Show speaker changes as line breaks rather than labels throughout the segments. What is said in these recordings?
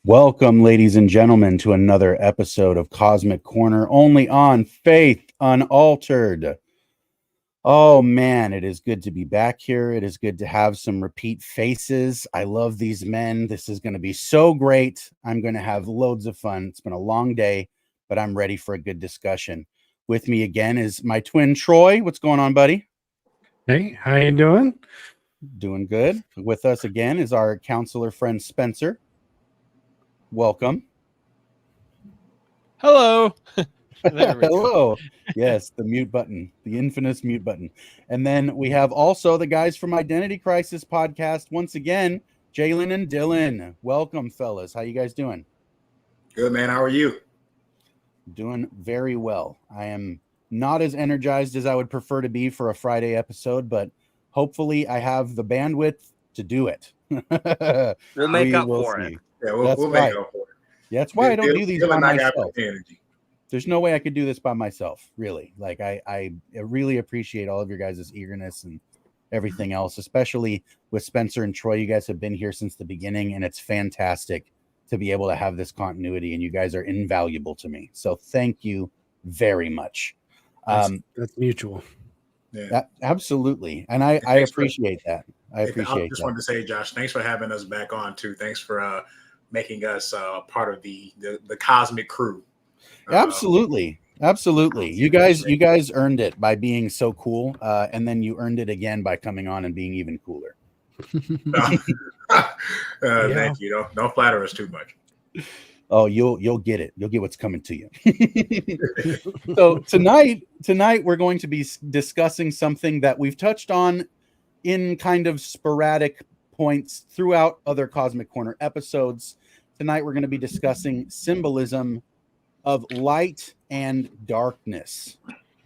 Welcome, ladies and gentlemen, to another episode of Cosmic Corner, only on Faith Unaltered. Oh man, it is good to be back here. It is good to have some repeat faces. I love these men. This is going to be so great. I'm going to have loads of fun. It's been a long day, but I'm ready for a good discussion. With me again is my twin Troy. What's going on, buddy?
Hey, how you doing?
Doing good. With us again is our counselor friend Spencer. Welcome.
Hello.
Hello. Yes, the mute button, the infamous mute button. And then we have also the guys from Identity Crisis podcast. Once again, Jalen and Dylan. Welcome, fellas. How you guys doing?
Good, man. How are you?
Doing very well. I am not as energized as I would prefer to be for a Friday episode, but hopefully I have the bandwidth to do it.
We'll make up for it.
Yeah, we'll make up for it.
Yeah, that's why I don't do these by myself.
Energy.
There's no way I could do this by myself, really. Like I really appreciate all of your guys' eagerness and everything else, especially with Spencer and Troy. You guys have been here since the beginning, and it's fantastic to be able to have this continuity, and you guys are invaluable to me. So thank you very much.
That's mutual.
Yeah,
absolutely. And I appreciate that. I
just wanted to say, Josh, thanks for having us back on too. Thanks for making us part of the cosmic crew.
Absolutely. You guys earned it by being so cool, and then you earned it again by coming on and being even cooler.
Thank you. Don't flatter us too much.
Oh, you'll get it. You'll get what's coming to you. So tonight we're going to be discussing something that we've touched on in kind of sporadic points throughout other Cosmic Corner episodes. Tonight we're going to be discussing symbolism of light and darkness.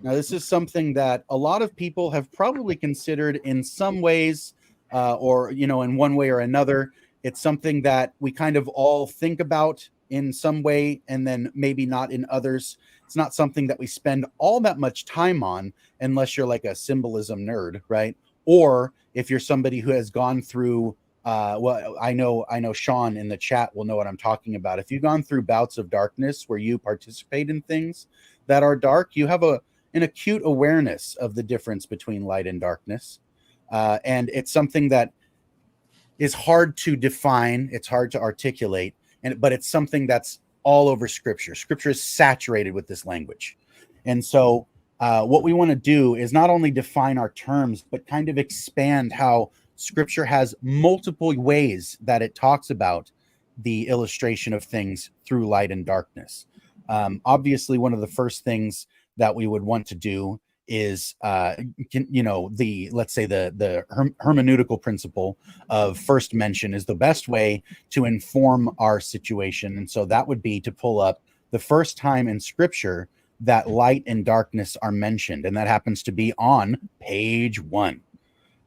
Now, this is something that a lot of people have probably considered in some ways, or in one way or another. It's something that we kind of all think about in some way, and then maybe not in others. It's not something that we spend all that much time on, unless you're like a symbolism nerd, right? Or if you're somebody who has gone through well, I know Sean in the chat will know what I'm talking about. If you've gone through bouts of darkness where you participate in things that are dark, you have an acute awareness of the difference between light and darkness. And it's something that is hard to define. It's hard to articulate, but it's something that's all over Scripture. Scripture is saturated with this language. And so what we want to do is not only define our terms, but kind of expand how Scripture has multiple ways that it talks about the illustration of things through light and darkness. Obviously, one of the first things that we would want to do is, let's say the hermeneutical principle of first mention is the best way to inform our situation. And so that would be to pull up the first time in Scripture that light and darkness are mentioned. And that happens to be on page 1.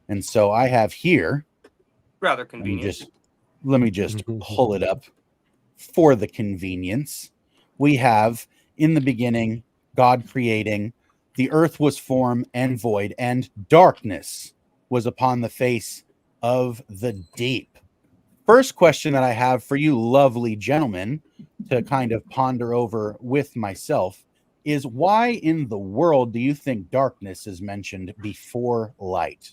And so I have here,
rather convenient.
Let me just pull it up for the convenience. We have, in the beginning, God creating, the earth was form and void, and darkness was upon the face of the deep. First question that I have for you lovely gentlemen to kind of ponder over with myself is, why in the world do you think darkness is mentioned before light?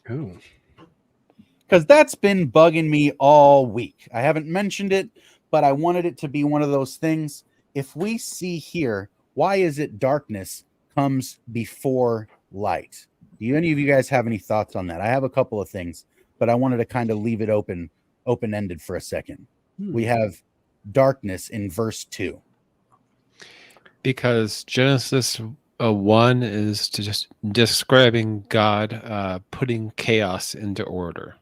Because that's been bugging me all week. I haven't mentioned it, but I wanted it to be one of those things. If we see here, why is it darkness comes before light? Do any of you guys have any thoughts on that? I have a couple of things, but I wanted to kind of leave it open-ended for a second. We have darkness in verse 2.
Because Genesis 1 is to just describing God putting chaos into order.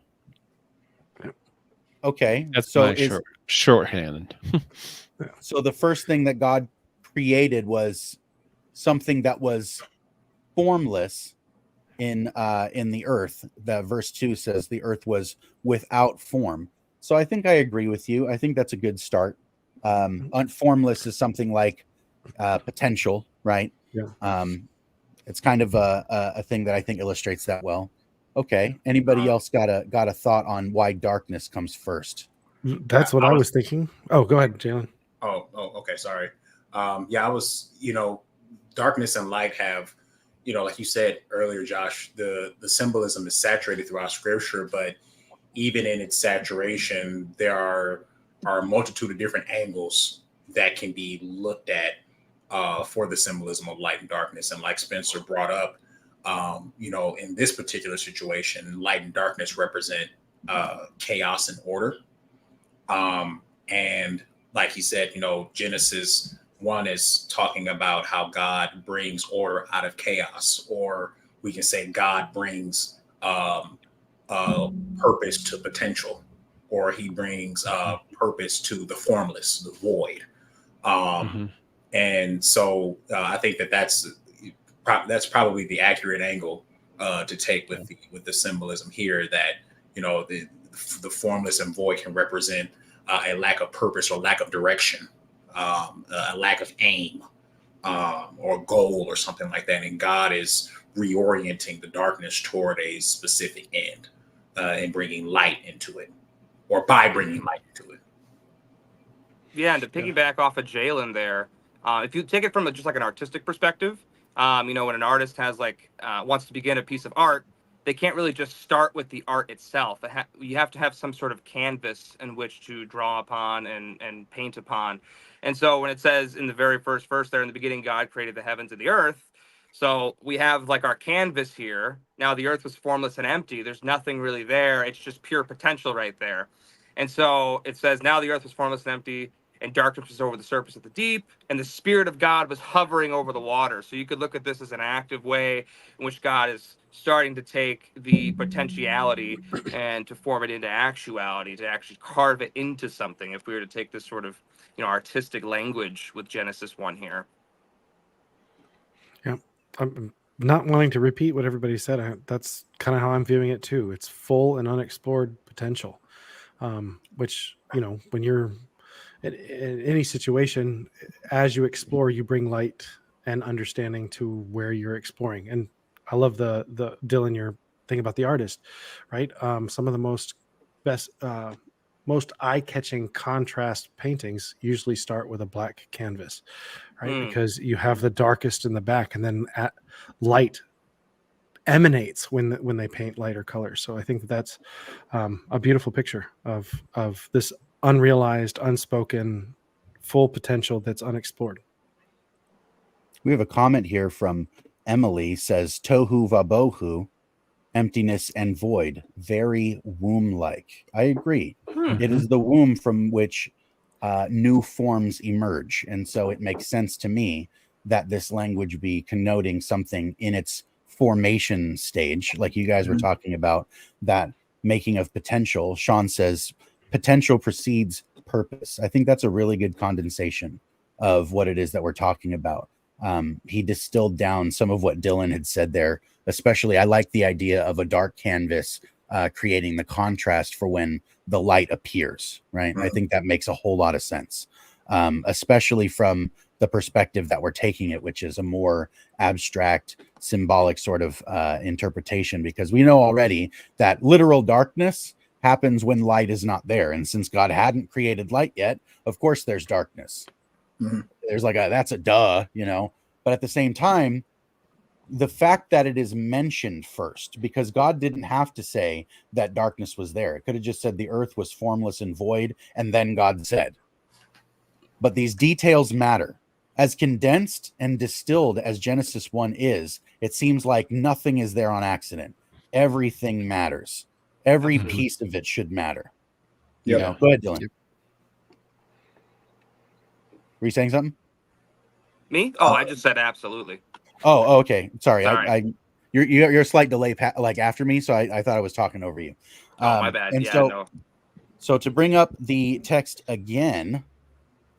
Okay,
that's so my shorthand.
So the first thing that God created was something that was formless in the earth. The verse 2 says the earth was without form. So I think I agree with you. I think that's a good start. Formless is something like potential, right?
Yeah.
It's kind of a thing that I think illustrates that well. Okay. Anybody else got a thought on why darkness comes first?
That's what I was thinking. Oh, go ahead, Jalen.
Oh, okay. Sorry. I was, darkness and light have, like you said earlier, Josh, the symbolism is saturated throughout scripture, but even in its saturation, there are a multitude of different angles that can be looked at for the symbolism of light and darkness. And like Spencer brought up, in this particular situation, light and darkness represent chaos and order. And like he said, Genesis 1 is talking about how God brings order out of chaos, or we can say God brings purpose to potential, or he brings purpose to the formless, the void. And so I think that's probably the accurate angle to take with the symbolism here, that the formless and void can represent a lack of purpose or lack of direction, a lack of aim or goal or something like that. And God is reorienting the darkness toward a specific end and bringing light into it, or by bringing light into it.
Yeah, and to piggyback off of Jalen there, if you take it from just like an artistic perspective, when an artist has wants to begin a piece of art, they can't really just start with the art itself. You have to have some sort of canvas in which to draw upon and paint upon. And so when it says in the very first verse there, in the beginning, God created the heavens and the earth. So we have our canvas here. Now the earth was formless and empty. There's nothing really there. It's just pure potential right there. And so it says, now the earth was formless and empty, and darkness was over the surface of the deep, and the Spirit of God was hovering over the water. So you could look at this as an active way in which God is starting to take the potentiality and to form it into actuality, to actually carve it into something, if we were to take this sort of artistic language with Genesis 1 here.
Yeah, I'm not wanting to repeat what everybody said. That's kind of how I'm viewing it too. It's full and unexplored potential, which, when you're in any situation, as you explore, you bring light and understanding to where you're exploring. And I love the Dylan, your thing about the artist, right? Some of the most eye-catching contrast paintings usually start with a black canvas, right? Because you have the darkest in the back, and then light emanates when they paint lighter colors. So I think that's a beautiful picture of this unrealized, unspoken, full potential that's unexplored.
We have a comment here from Emily, says tohu vabohu, emptiness and void, very womb-like. I agree. It is the womb from which new forms emerge. And so it makes sense to me that this language be connoting something in its formation stage, like you guys were talking about, that making of potential. Sean says potential precedes purpose. I think that's a really good condensation of what it is that we're talking about. He distilled down some of what Dylan had said there. Especially, I like the idea of a dark canvas creating the contrast for when the light appears, right? I think that makes a whole lot of sense, especially from the perspective that we're taking it, which is a more abstract, symbolic sort of interpretation, because we know already that literal darkness happens when light is not there. And since God hadn't created light yet, of course there's darkness. There's that's a duh, but at the same time, the fact that it is mentioned first, because God didn't have to say that darkness was there. It could have just said the earth was formless and void, and then God said. But these details matter. As condensed and distilled as Genesis 1 is, it seems like nothing is there on accident. Everything matters. Every piece of it should matter. Go ahead, Dylan. Were you saying something?
Me? Oh, I just said absolutely.
Oh, okay. Sorry.
Sorry.
You're a slight delay, after me, so I thought I was talking over you.
My bad.
And so to bring up the text again,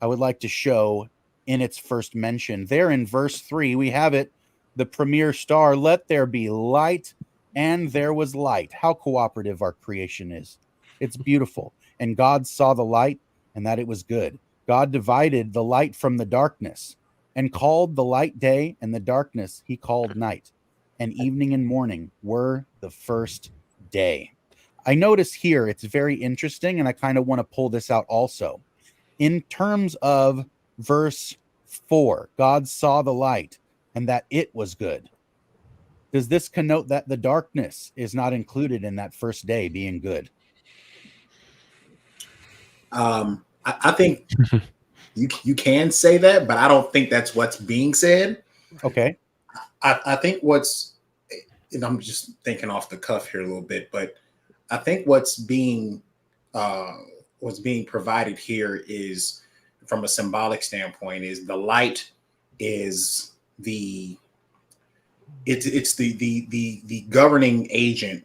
I would like to show in its first mention there in verse 3, we have it, the premier star, let there be light, and there was light. How cooperative our creation is. It's beautiful. And God saw the light, and that it was good. God divided the light from the darkness, and called the light day, and the darkness he called night. And evening and morning were the first day. I notice here it's very interesting, and I kind of want to pull this out also. In terms of verse 4, God saw the light and that it was good. Does this connote that the darkness is not included in that first day being good?
I think you can say that, but I don't think that's what's being said.
Okay.
I think and I'm just thinking off the cuff here a little bit, but I think what's being provided here is, from a symbolic standpoint, is the light is the governing agent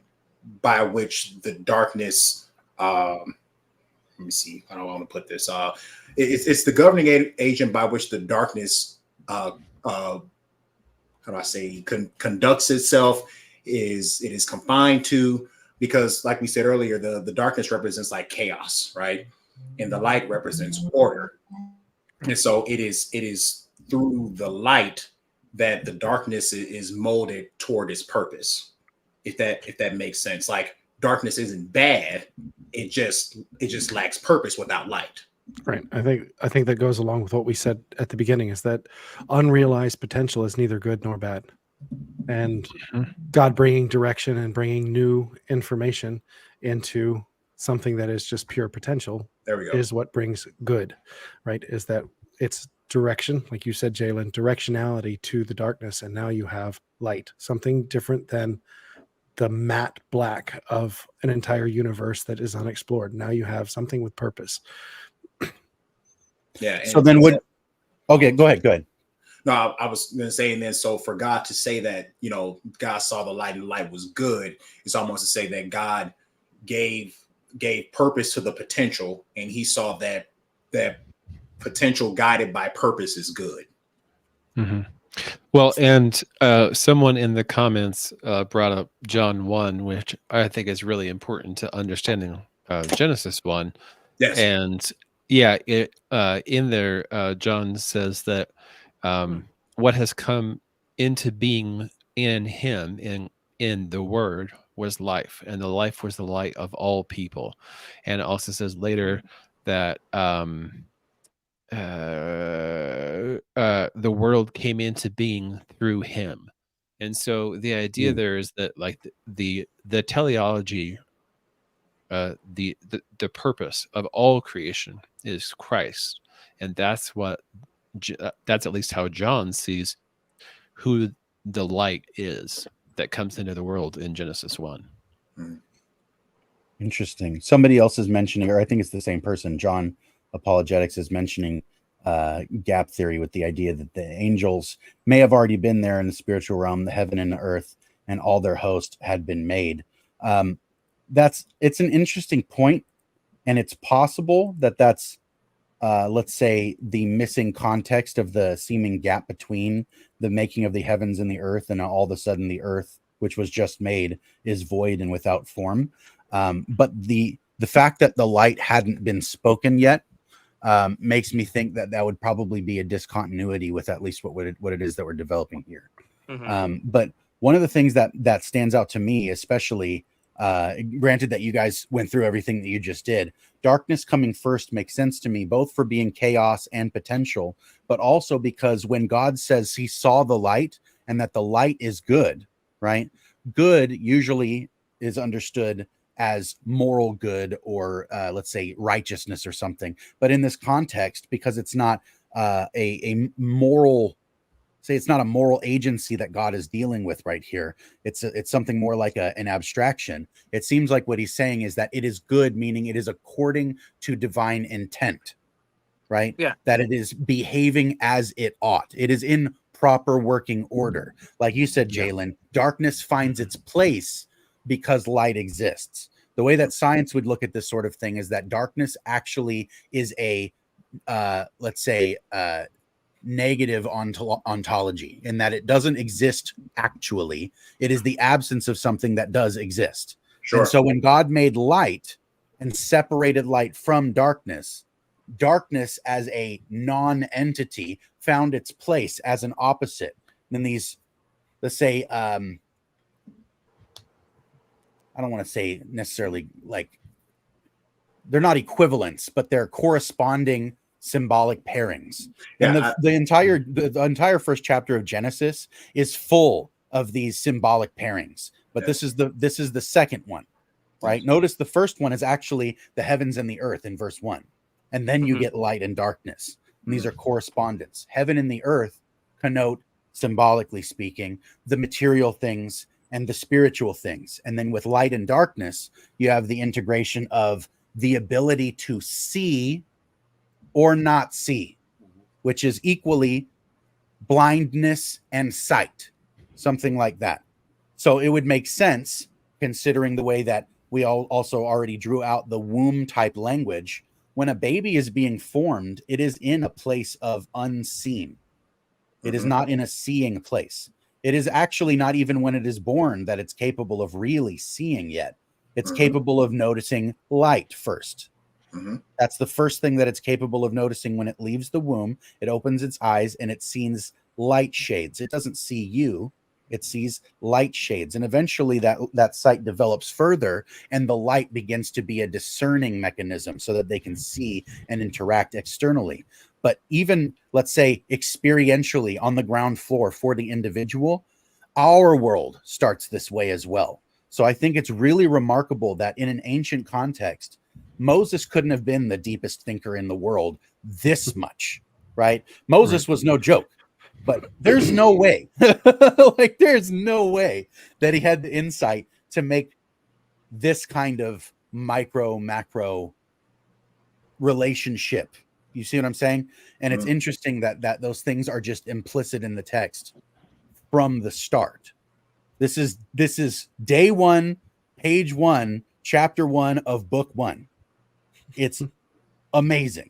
by which the darkness. Let me see. I don't want to put this. It's the governing agent by which the darkness. How do I say? Conducts itself. It is confined to, because, like we said earlier, the darkness represents like chaos, right? And the light represents order. And so it is through the light that the darkness is molded toward its purpose. If that makes sense. Like, darkness isn't bad. It just lacks purpose without light.
Right. I think that goes along with what we said at the beginning, is that unrealized potential is neither good nor bad. And God bringing direction and bringing new information into something that is just pure potential,
there we go,
is what brings good, right? Is that it's direction, like you said, Jalen, directionality to the darkness. And now you have light, something different than the matte black of an entire universe that is unexplored. Now you have something with purpose.
Yeah.
So then okay, go ahead.
No, I was going to say, and then so for God to say that, God saw the light and the light was good, it's almost to say that God gave purpose to the potential, and he saw that potential guided by purpose is good.
Mm-hmm. Well, and someone in the comments brought up John 1, which I think is really important to understanding Genesis 1.
Yes.
And yeah, in there, John says that what has come into being in him, in the Word, was life, and the life was the light of all people. And it also says later that the world came into being through him. And so the idea there is that, like, the teleology, the purpose of all creation is Christ, and that's at least how John sees who the light is that comes into the world in Genesis 1.
Interesting. Somebody else is mentioning, or I think it's the same person, John Apologetics, is mentioning gap theory, with the idea that the angels may have already been there in the spiritual realm, the heaven and the earth, and all their host had been made. It's an interesting point, and it's possible that that's let's say the missing context of the seeming gap between the making of the heavens and the earth, and all of a sudden the earth, which was just made, is void and without form. But the fact that the light hadn't been spoken yet makes me think that would probably be a discontinuity with at least what it is that we're developing here. Mm-hmm. But one of the things that stands out to me, especially, granted that you guys went through everything that you just did, darkness coming first makes sense to me, both for being chaos and potential, but also because when God says he saw the light and that the light is good, right? Good usually is understood as moral good, or let's say righteousness or something. But in this context, because it's not a moral, say it's not a moral agency that God is dealing with right here, it's something more like an abstraction. It seems like what he's saying is that it is good, meaning it is according to divine intent, right?
Yeah.
That it is behaving as it ought. It is in proper working order. Like you said, Jalen, darkness finds its place because light exists. The way that science would look at this sort of thing is that darkness actually is a, let's say, negative ontology, in that it doesn't exist actually. It is the absence of something that does exist. Sure. And so when God made light and separated light from darkness, darkness as a non-entity found its place as an opposite. And then these, let's say, I don't want to say necessarily like they're not equivalents, but they're corresponding symbolic pairings. And the entire first chapter of Genesis is full of these symbolic pairings. But this is the second one, right? Notice the first one is actually the heavens and the earth in verse 1. And then you get light and darkness. And these are correspondence. Heaven and the earth connote, symbolically speaking, the material things and the spiritual things. And then with light and darkness, you have the integration of the ability to see or not see, which is equally blindness and sight, something like that. So it would make sense, considering the way that we all also already drew out the womb type language. When a baby is being formed, it is in a place of unseen. It is not in a seeing place. It is actually not even when it is born that it's capable of really seeing yet. It's capable of noticing light first. That's the first thing that it's capable of noticing when it leaves the womb. It opens its eyes and it sees light shades. It doesn't see you. It sees light shades. And eventually that sight develops further, and the light begins to be a discerning mechanism so that they can see and interact externally. But even, let's say, experientially on the ground floor for the individual, our world starts this way as well. So I think it's really remarkable that in an ancient context, Moses couldn't have been the deepest thinker in the world this much, right? Moses was no joke, but there's no way, like there's no way that he had the insight to make this kind of micro macro relationship. You see what I'm saying? And it's interesting that those things are just implicit in the text from the start. This is day 1, page 1, chapter 1 of book 1. It's amazing.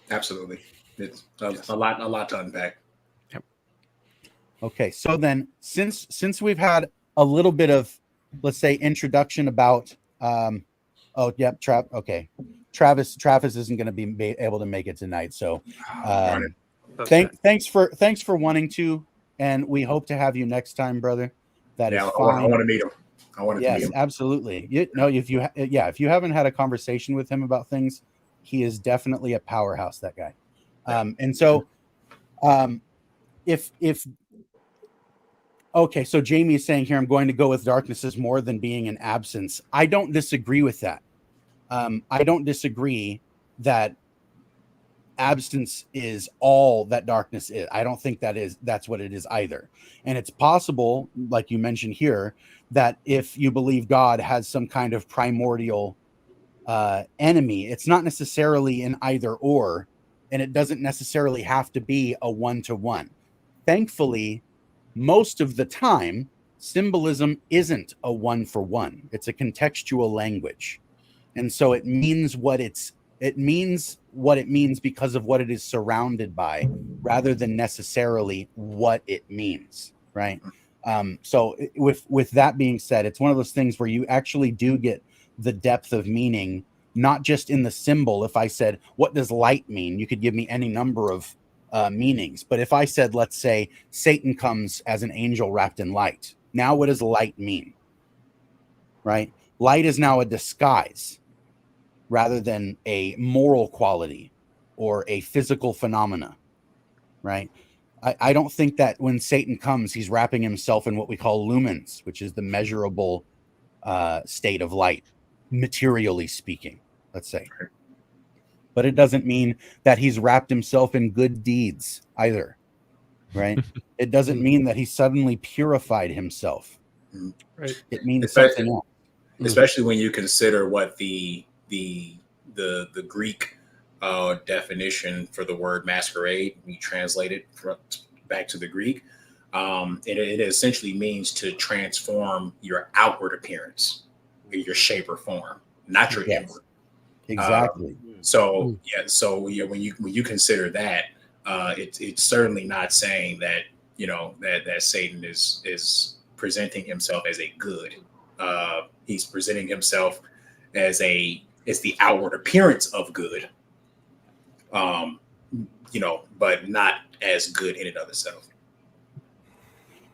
Absolutely. It's a lot to unpack.
Yep.
Okay, so then since we've had a little bit of, let's say, introduction about Travis isn't going to be able to make it tonight, so thanks for wanting to, and we hope to have you next time, brother. That is fine.
I want to meet him.
Yes, absolutely. If you haven't had a conversation with him about things, he is definitely a powerhouse, that guy. So Jamie is saying here, I'm going to go with darkness is more than being an absence. I don't disagree with that. I don't disagree that absence is all that darkness is. I don't think that's what it is either. And it's possible, like you mentioned here, that if you believe God has some kind of primordial enemy, it's not necessarily an either or, and it doesn't necessarily have to be a one-to-one. Thankfully, most of the time, symbolism isn't a one-for-one. It's a contextual language. And so it means what it means because of what it is surrounded by, rather than necessarily what it means, right? So with that being said, it's one of those things where you actually do get the depth of meaning, not just in the symbol. If I said, what does light mean? You could give me any number of meanings. But if I said, let's say Satan comes as an angel wrapped in light, now what does light mean? Right? Light is now a disguise rather than a moral quality or a physical phenomena, right? I don't think that when Satan comes, he's wrapping himself in what we call lumens, which is the measurable state of light, materially speaking, let's say. But it doesn't mean that he's wrapped himself in good deeds either, right? It doesn't mean that he suddenly purified himself.
Right.
It means something else.
Especially when you consider what the Greek definition for the word masquerade, we translate it back to the Greek. It essentially means to transform your outward appearance, your shape or form, not your inward.
Exactly.
When you consider that, it's certainly not saying that that Satan is presenting himself as a good. He's presenting himself as the outward appearance of good, but not as good in and of itself.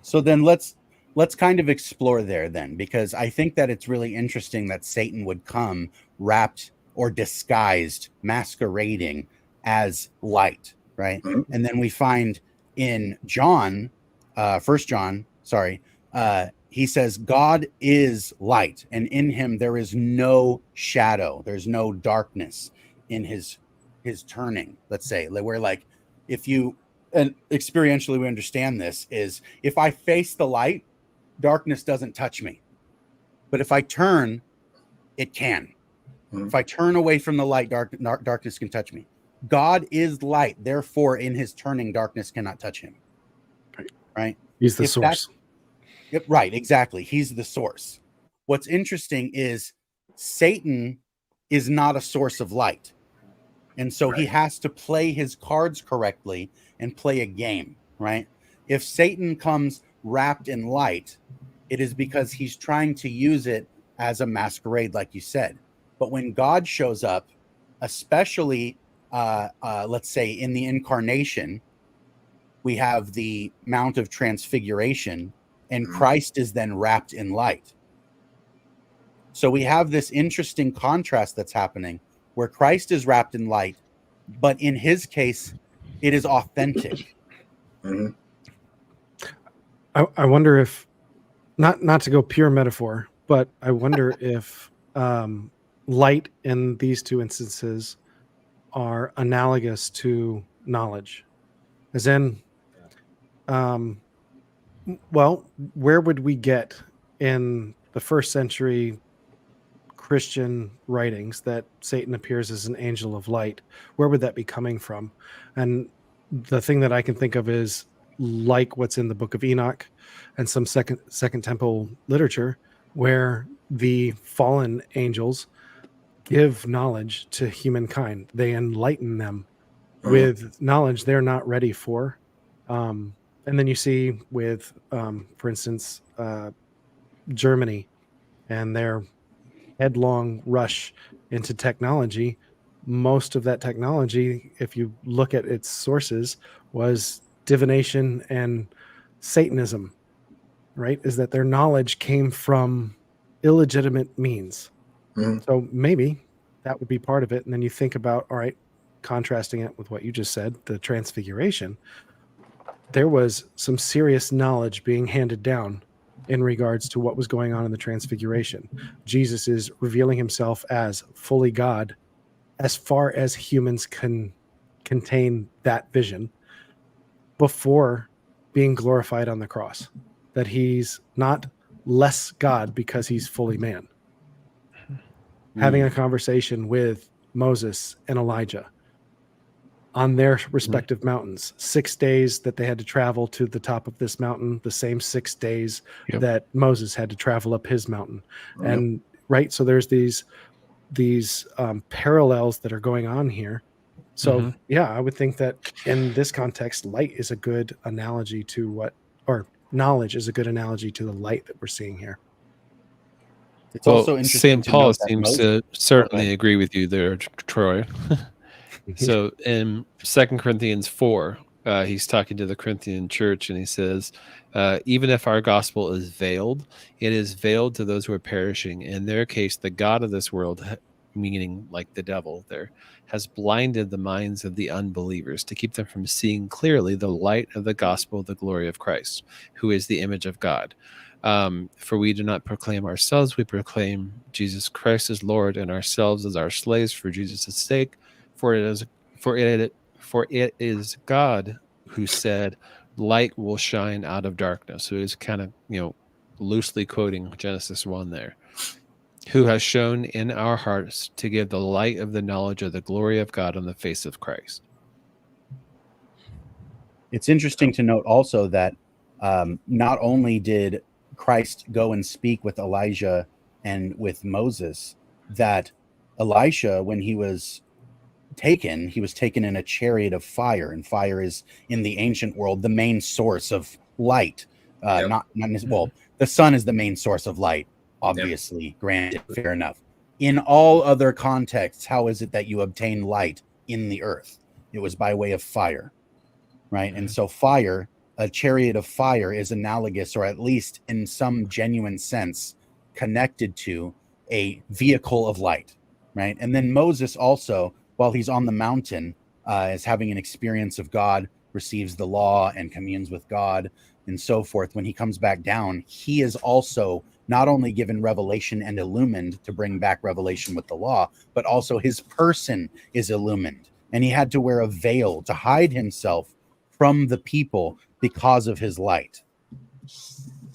So then let's let's kind of explore there then, because I think that it's really interesting that Satan would come wrapped or disguised, masquerading as light, right? And then we find in John, First John, he says, God is light, and in him there is no shadow. There's no darkness in his turning, let's say. Where like, if you, and experientially we understand this, is if I face the light, darkness doesn't touch me. But if I turn, it can. If I turn away from the light, darkness can touch me. God is light. Therefore, in his turning, darkness cannot touch him. Right?
He's the source.
Yep, right, exactly. He's the source. What's interesting is Satan is not a source of light. And so he has to play his cards correctly and play a game, right? If Satan comes wrapped in light, it is because he's trying to use it as a masquerade, like you said. But when God shows up, especially, let's say in the incarnation, we have the Mount of Transfiguration, and Christ is then wrapped in light. So we have this interesting contrast that's happening where Christ is wrapped in light, but in his case, it is authentic.
I wonder if, not to go pure metaphor, but I wonder if light in these two instances are analogous to knowledge. As in, well, where would we get in the first century Christian writings that Satan appears as an angel of light? Where would that be coming from? And the thing that I can think of is like what's in the Book of Enoch and some second temple literature, where the fallen angels give knowledge to humankind. They enlighten them with knowledge they're not ready for. And then you see with, for instance, Germany and their headlong rush into technology. Most of that technology, if you look at its sources, was divination and Satanism, right? Is that their knowledge came from illegitimate means. So maybe that would be part of it. And then you think about, all right, contrasting it with what you just said, the Transfiguration, there was some serious knowledge being handed down in regards to what was going on in the Transfiguration. Jesus is revealing himself as fully God as far as humans can contain that vision before being glorified on the cross. That he's not less God because he's fully man. Having a conversation with Moses and Elijah on their respective mountains, 6 days that they had to travel to the top of this mountain, the same 6 days that Moses had to travel up his mountain. And right, so there's these parallels that are going on here. So yeah, I would think that in this context, light is a good analogy to what, or knowledge is a good analogy to the light that we're seeing here.
It's also interesting.
St. Paul seems to certainly agree with you there, Troy. So in 2 Corinthians 4, he's talking to the Corinthian church, and he says, even if our gospel is veiled, it is veiled to those who are perishing. In their case, the God of this world, meaning like the devil there, has blinded the minds of the unbelievers to keep them from seeing clearly the light of the gospel of the glory of Christ, who is the image of God. For we do not proclaim ourselves, we proclaim Jesus Christ as Lord, and ourselves as our slaves for Jesus' sake. For it is God who said, light will shine out of darkness. So it's kind of, loosely quoting Genesis 1 there. Who has shone in our hearts to give the light of the knowledge of the glory of God on the face of Christ.
It's interesting to note also that not only did Christ go and speak with Elijah and with Moses, that Elisha, when he was taken in a chariot of fire, and fire is in the ancient world the main source of light. Not well, the sun is the main source of light, obviously. Granted, fair enough. In all other contexts, how is it that you obtain light in the earth? It was by way of fire, right? And so fire a chariot of fire is analogous, or at least in some genuine sense, connected to a vehicle of light, right? And then Moses also, while he's on the mountain, is having an experience of God, receives the law and communes with God and so forth. When he comes back down, he is also not only given revelation and illumined to bring back revelation with the law, but also his person is illumined. And he had to wear a veil to hide himself from the people because of his light,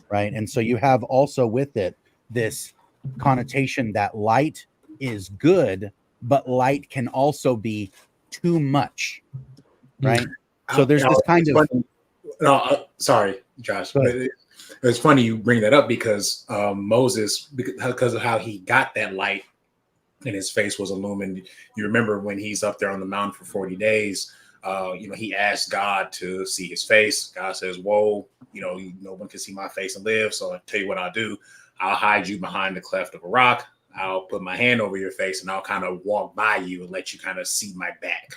right? And so you have also with it this connotation that light is good, but light can also be too much, right? So there's this kind of...
sorry, Josh. It's funny you bring that up because Moses, because of how he got that light and his face was illumined. You remember when he's up there on the mountain for 40 days, he asked God to see his face. God says, whoa, no one can see my face and live. So I'll tell you what I'll do. I'll hide you behind the cleft of a rock. I'll put my hand over your face and I'll kind of walk by you and let you kind of see my back.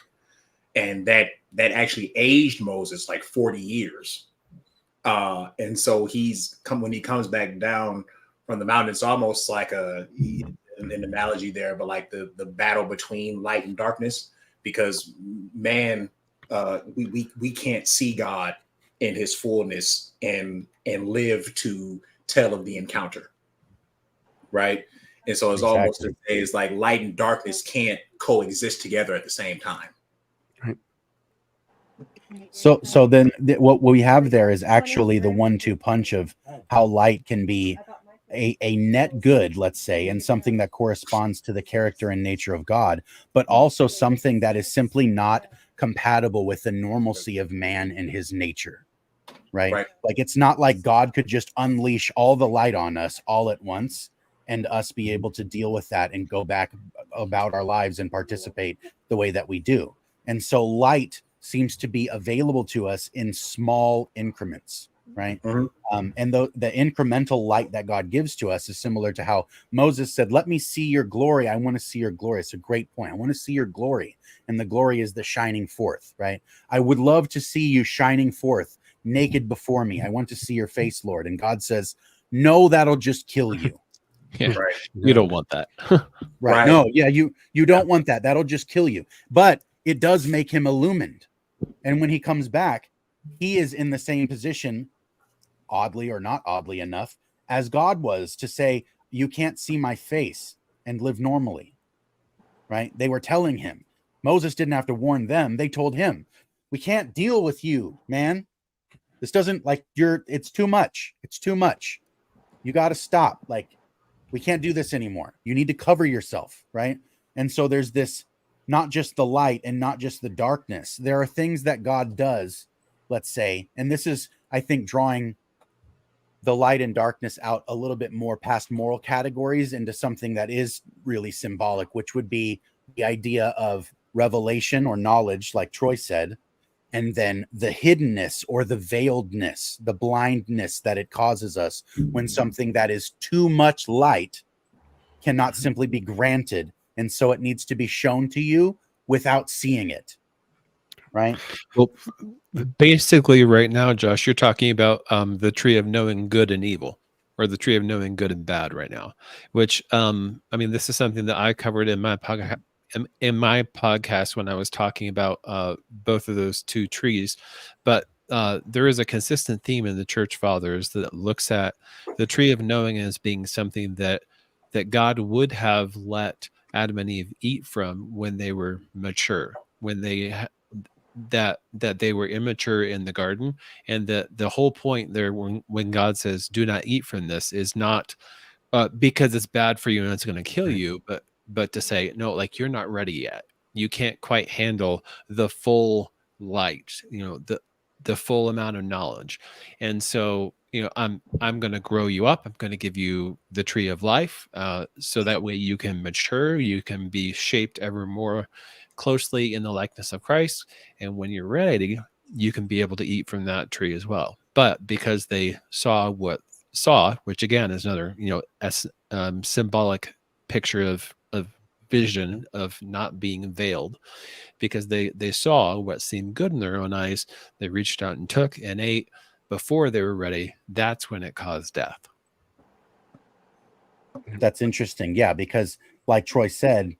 And that actually aged Moses like 40 years. And so when he comes back down from the mountain, it's almost like an analogy there, but like the battle between light and darkness, because man, we can't see God in his fullness and live to tell of the encounter. Right. And so it's
Exactly.
almost it's like light and darkness can't coexist together at the same time.
Right.
So then what we have there is actually the 1-2 punch of how light can be a net good, let's say, and something that corresponds to the character and nature of God, but also something that is simply not compatible with the normalcy of man and his nature, right? Like it's not like God could just unleash all the light on us all at once and us be able to deal with that and go back about our lives and participate the way that we do. And so light seems to be available to us in small increments, right? Mm-hmm. And the incremental light that God gives to us is similar to how Moses said, let me see your glory. I want to see your glory. It's a great point. I want to see your glory. And the glory is the shining forth, right? I would love to see you shining forth naked before me. I want to see your face, Lord. And God says, no, that'll just kill you.
Yeah, right. You don't want that.
Right. No, yeah, you don't want that. That'll just kill you. But it does make him illumined. And when he comes back, he is in the same position, oddly or not oddly enough, as God was, to say, you can't see my face and live normally. Right? They were telling him. Moses didn't have to warn them. They told him, we can't deal with you, man. This doesn't it's too much. It's too much. You got to stop. Like, we can't do this anymore. You need to cover yourself, right? And so there's this, not just the light and not just the darkness. There are things that God does, let's say, and this is, I think, drawing the light and darkness out a little bit more past moral categories into something that is really symbolic, which would be the idea of revelation or knowledge, like Troy said, and then the hiddenness or the veiledness, the blindness that it causes us when something that is too much light cannot simply be granted. And so it needs to be shown to you without seeing it. Right?
Well, basically right now, Josh, you're talking about the tree of knowing good and evil, or the tree of knowing good and bad right now, which, this is something that I covered in my podcast. When I was talking about both of those two trees, but there is a consistent theme in the church fathers that looks at the tree of knowing as being something that God would have let Adam and Eve eat from when they were mature, when they that they were immature in the garden, and the whole point there when God says do not eat from this is not because it's bad for you and it's going to kill you, but to say, no, like, you're not ready yet. You can't quite handle the full light, the full amount of knowledge. And so, I'm going to grow you up. I'm going to give you the tree of life, so that way you can mature, you can be shaped ever more closely in the likeness of Christ. And when you're ready, you can be able to eat from that tree as well. But because they saw, which again is another, symbolic picture of vision of not being veiled, because they saw what seemed good in their own eyes. They reached out and took and ate before they were ready. That's when it caused death.
That's interesting. Yeah, because like Troy said,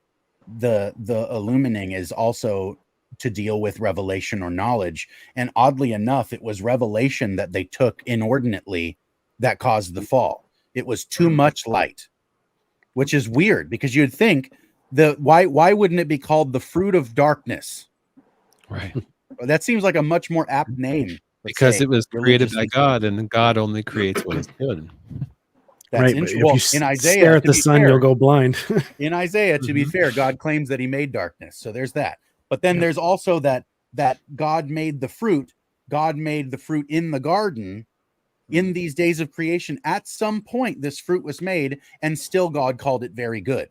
the illumining is also to deal with revelation or knowledge. And oddly enough, it was revelation that they took inordinately that caused the fall. It was too much light, which is weird because you'd think why wouldn't it be called the fruit of darkness?
Right.
That seems like a much more apt name.
Because it was created by
religiously
God, and God only creates what is good.
That's
Right, but
interesting.
if
Well,
you
in Isaiah,
stare at
to
the
be
sun,
fair,
you'll go blind.
in Isaiah, to be fair, God claims that he made darkness. So there's that. But then there's also that God made the fruit. God made the fruit in the garden in these days of creation. At some point, this fruit was made, and still God called it very good.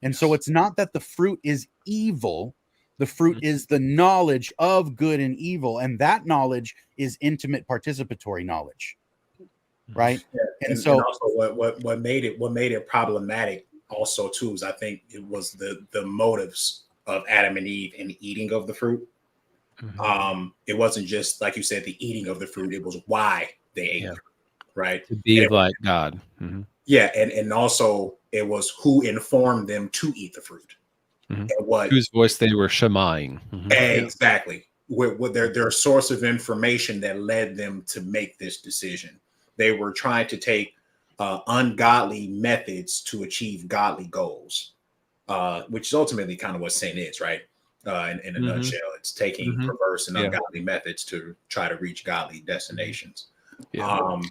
And so it's not that the fruit is evil. The fruit is the knowledge of good and evil. And that knowledge is intimate participatory knowledge. Right.
Yeah. And also what made it problematic also too is I think it was the motives of Adam and Eve in eating of the fruit. It wasn't just like you said, the eating of the fruit, it was why they ate the fruit, right?
To be like God.
Yeah, and also it was who informed them to eat the fruit. And
whose voice they were shemaing.
Exactly. With their source of information that led them to make this decision. They were trying to take ungodly methods to achieve godly goals, which is ultimately kind of what sin is, right? In a nutshell, it's taking perverse and ungodly methods to try to reach godly destinations. Well,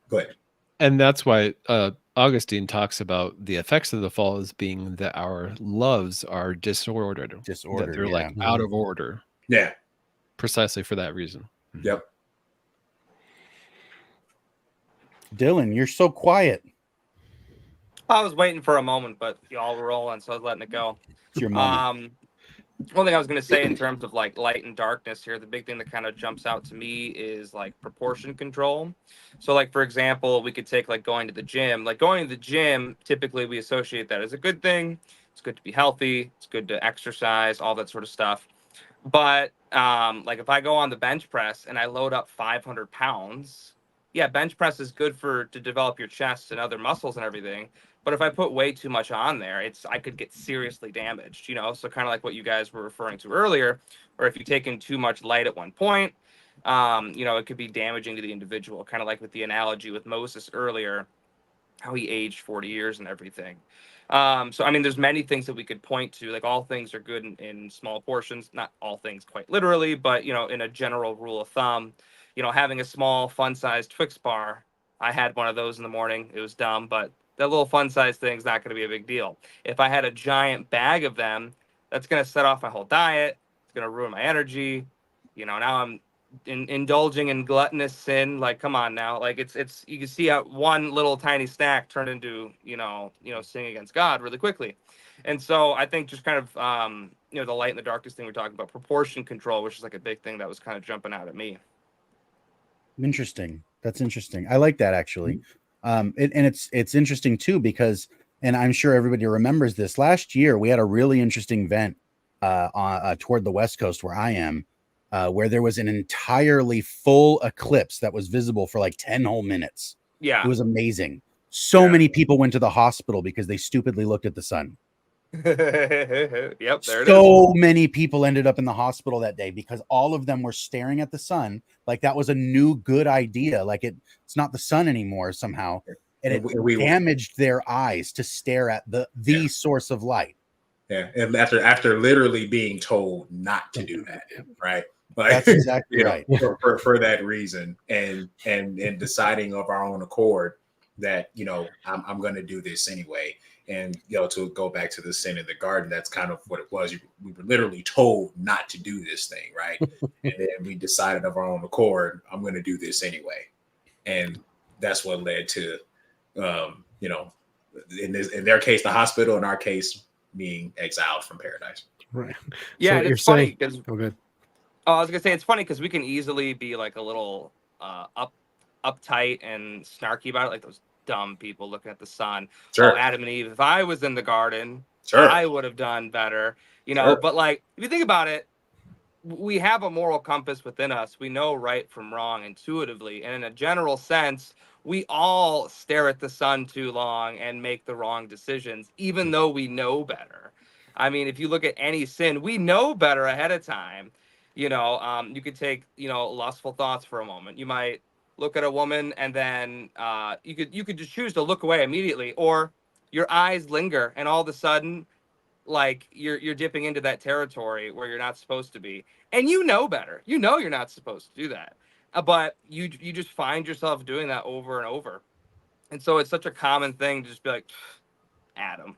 go
ahead.
And that's why Augustine talks about the effects of the fall as being that our loves are disordered, that they're like out of order.
Yeah.
Precisely for that reason.
Yep.
Dylan, you're so quiet.
I was waiting for a moment, but y'all were rolling, so I was letting it go.
It's your moment.
One thing I was going to say in terms of like light and darkness here, the big thing that kind of jumps out to me is like proportion control. So like, for example, we could take like going to the gym. Like going to the gym, typically we associate that as a good thing. It's good to be healthy. It's good to exercise, all that sort of stuff. But like if I go on the bench press and I load up 500 pounds, yeah, bench press is good to develop your chest and other muscles and everything. But if I put way too much on there, I could get seriously damaged, you know? So kind of like what you guys were referring to earlier, or if you take in too much light at one point, you know, it could be damaging to the individual, kind of like with the analogy with Moses earlier, how he aged 40 years and everything. So, I mean, there's many things that we could point to, like all things are good in small portions, not all things quite literally, but, you know, in a general rule of thumb, you know, having a small fun-sized Twix bar, I had one of those in the morning. It was dumb, but that little fun-sized thing is not going to be a big deal. If I had a giant bag of them, that's going to set off my whole diet. It's going to ruin my energy. You know, now I'm indulging in gluttonous sin. Like, come on now. Like, it's you can see how one little tiny snack turn into, you know, sin against God really quickly. And so I think just kind of, you know, the light and the darkness thing we're talking about, proportion control, which is like a big thing that was kind of jumping out at me.
Interesting. That's interesting. I like that actually. And it's interesting too, because, and I'm sure everybody remembers this, last year we had a really interesting event toward the West Coast where I am, where there was an entirely full eclipse that was visible for like 10 whole minutes.
Yeah.
It was amazing. So many people went to the hospital because they stupidly looked at the sun.
Yep, there it is.
So many people ended up in the hospital that day because all of them were staring at the sun like that was a new good idea. Like it's not the sun anymore somehow, and it damaged their eyes to stare at the source of light.
Yeah, and after literally being told not to do that, right? Like,
that's exactly right.
For that reason, and deciding of our own accord that, you know, I'm going to do this anyway. And, you know, to go back to the sin in the garden, that's kind of what it was. We were literally told not to do this thing, right? And then we decided of our own accord, I'm going to do this anyway. And that's what led to, you know, in their case, the hospital, in our case, being exiled from paradise.
Right.
Yeah,
so
it's funny because
good.
I was gonna say it's funny because we can easily be like a little uptight and snarky about it, like those dumb people looking at the sun.
Sure.
Oh, Adam and Eve. If I was in the garden,
Sure.
I would have done better, you know.
Sure.
But like, if you think about it, we have a moral compass within us. We know right from wrong intuitively. And in a general sense, we all stare at the sun too long and make the wrong decisions, even though we know better. I mean, if you look at any sin, we know better ahead of time. You know, you could take, you know, lustful thoughts for a moment. You might look at a woman and then you could just choose to look away immediately, or your eyes linger and all of a sudden, like you're dipping into that territory where you're not supposed to be, and you know better. You know you're not supposed to do that, but you just find yourself doing that over and over. And so it's such a common thing to just be like, Adam,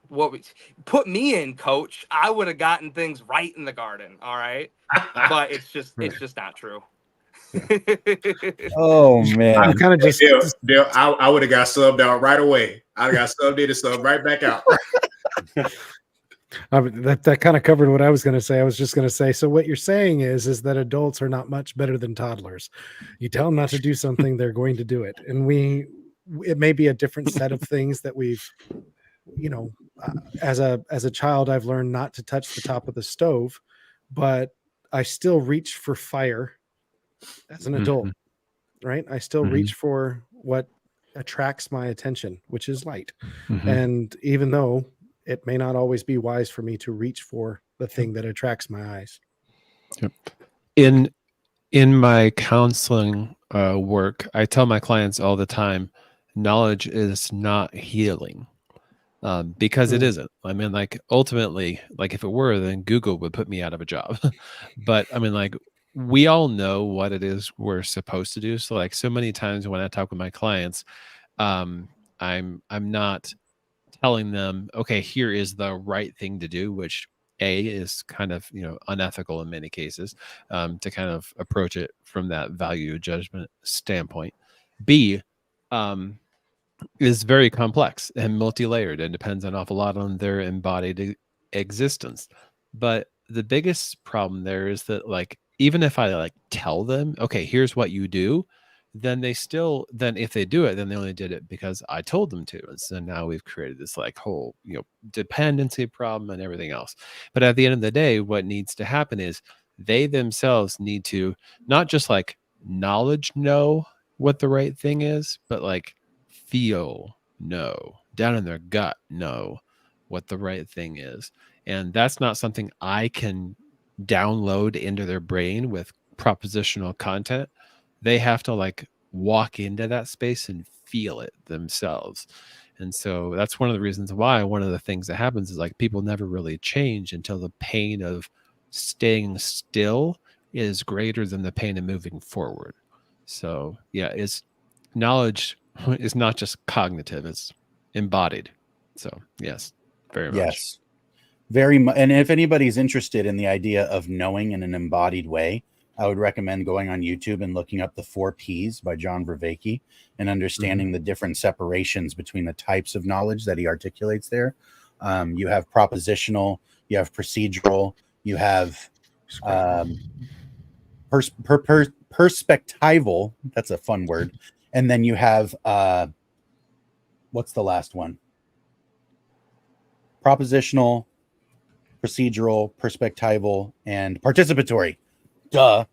put me in, coach. I would have gotten things right in the garden. All right, but it's just not true.
Oh man.
kind of just
Dale, I would have got subbed out right away. I got subbed in and subbed right back out.
that kind of covered what I was going to say. I was just going to say, so what you're saying is that adults are not much better than toddlers. You tell them not to do something, they're going to do it. And it may be a different set of things that we've, you know, as a child, I've learned not to touch the top of the stove, but I still reach for fire as an adult, right? I still reach for what attracts my attention, which is light. And even though it may not always be wise for me to reach for the thing that attracts my eyes.
Yep. In my counseling work, I tell my clients all the time, knowledge is not healing, because it isn't. I mean, like, ultimately, like, if it were, then Google would put me out of a job. But I mean, like, we all know what it is we're supposed to do. So like, so many times when I talk with my clients, I'm not telling them, okay, here is the right thing to do, which is kind of, you know, unethical in many cases, to kind of approach it from that value judgment standpoint. B, is very complex and multi-layered and depends an awful lot on their embodied existence. But the biggest problem there is that, like, even if I like tell them, okay, here's what you do, then if they do it, then they only did it because I told them to. And so now we've created this like whole, you know, dependency problem and everything else. But at the end of the day, what needs to happen is they themselves need to not just like know what the right thing is, but like know down in their gut, know what the right thing is. And that's not something I can download into their brain with propositional content. They have to like walk into that space and feel it themselves. And so that's one of the reasons why one of the things that happens is like people never really change until the pain of staying still is greater than the pain of moving forward. So yeah, knowledge is not just cognitive, it's embodied. So yes, very much.
Yes, very much. And if anybody's interested in the idea of knowing in an embodied way, I would recommend going on YouTube and looking up the 4 Ps by John Vervaeke and understanding the different separations between the types of knowledge that he articulates there. You have propositional, you have procedural, you have perspectival. That's a fun word. And then you have, what's the last one? Propositional, procedural, perspectival, and participatory. Duh.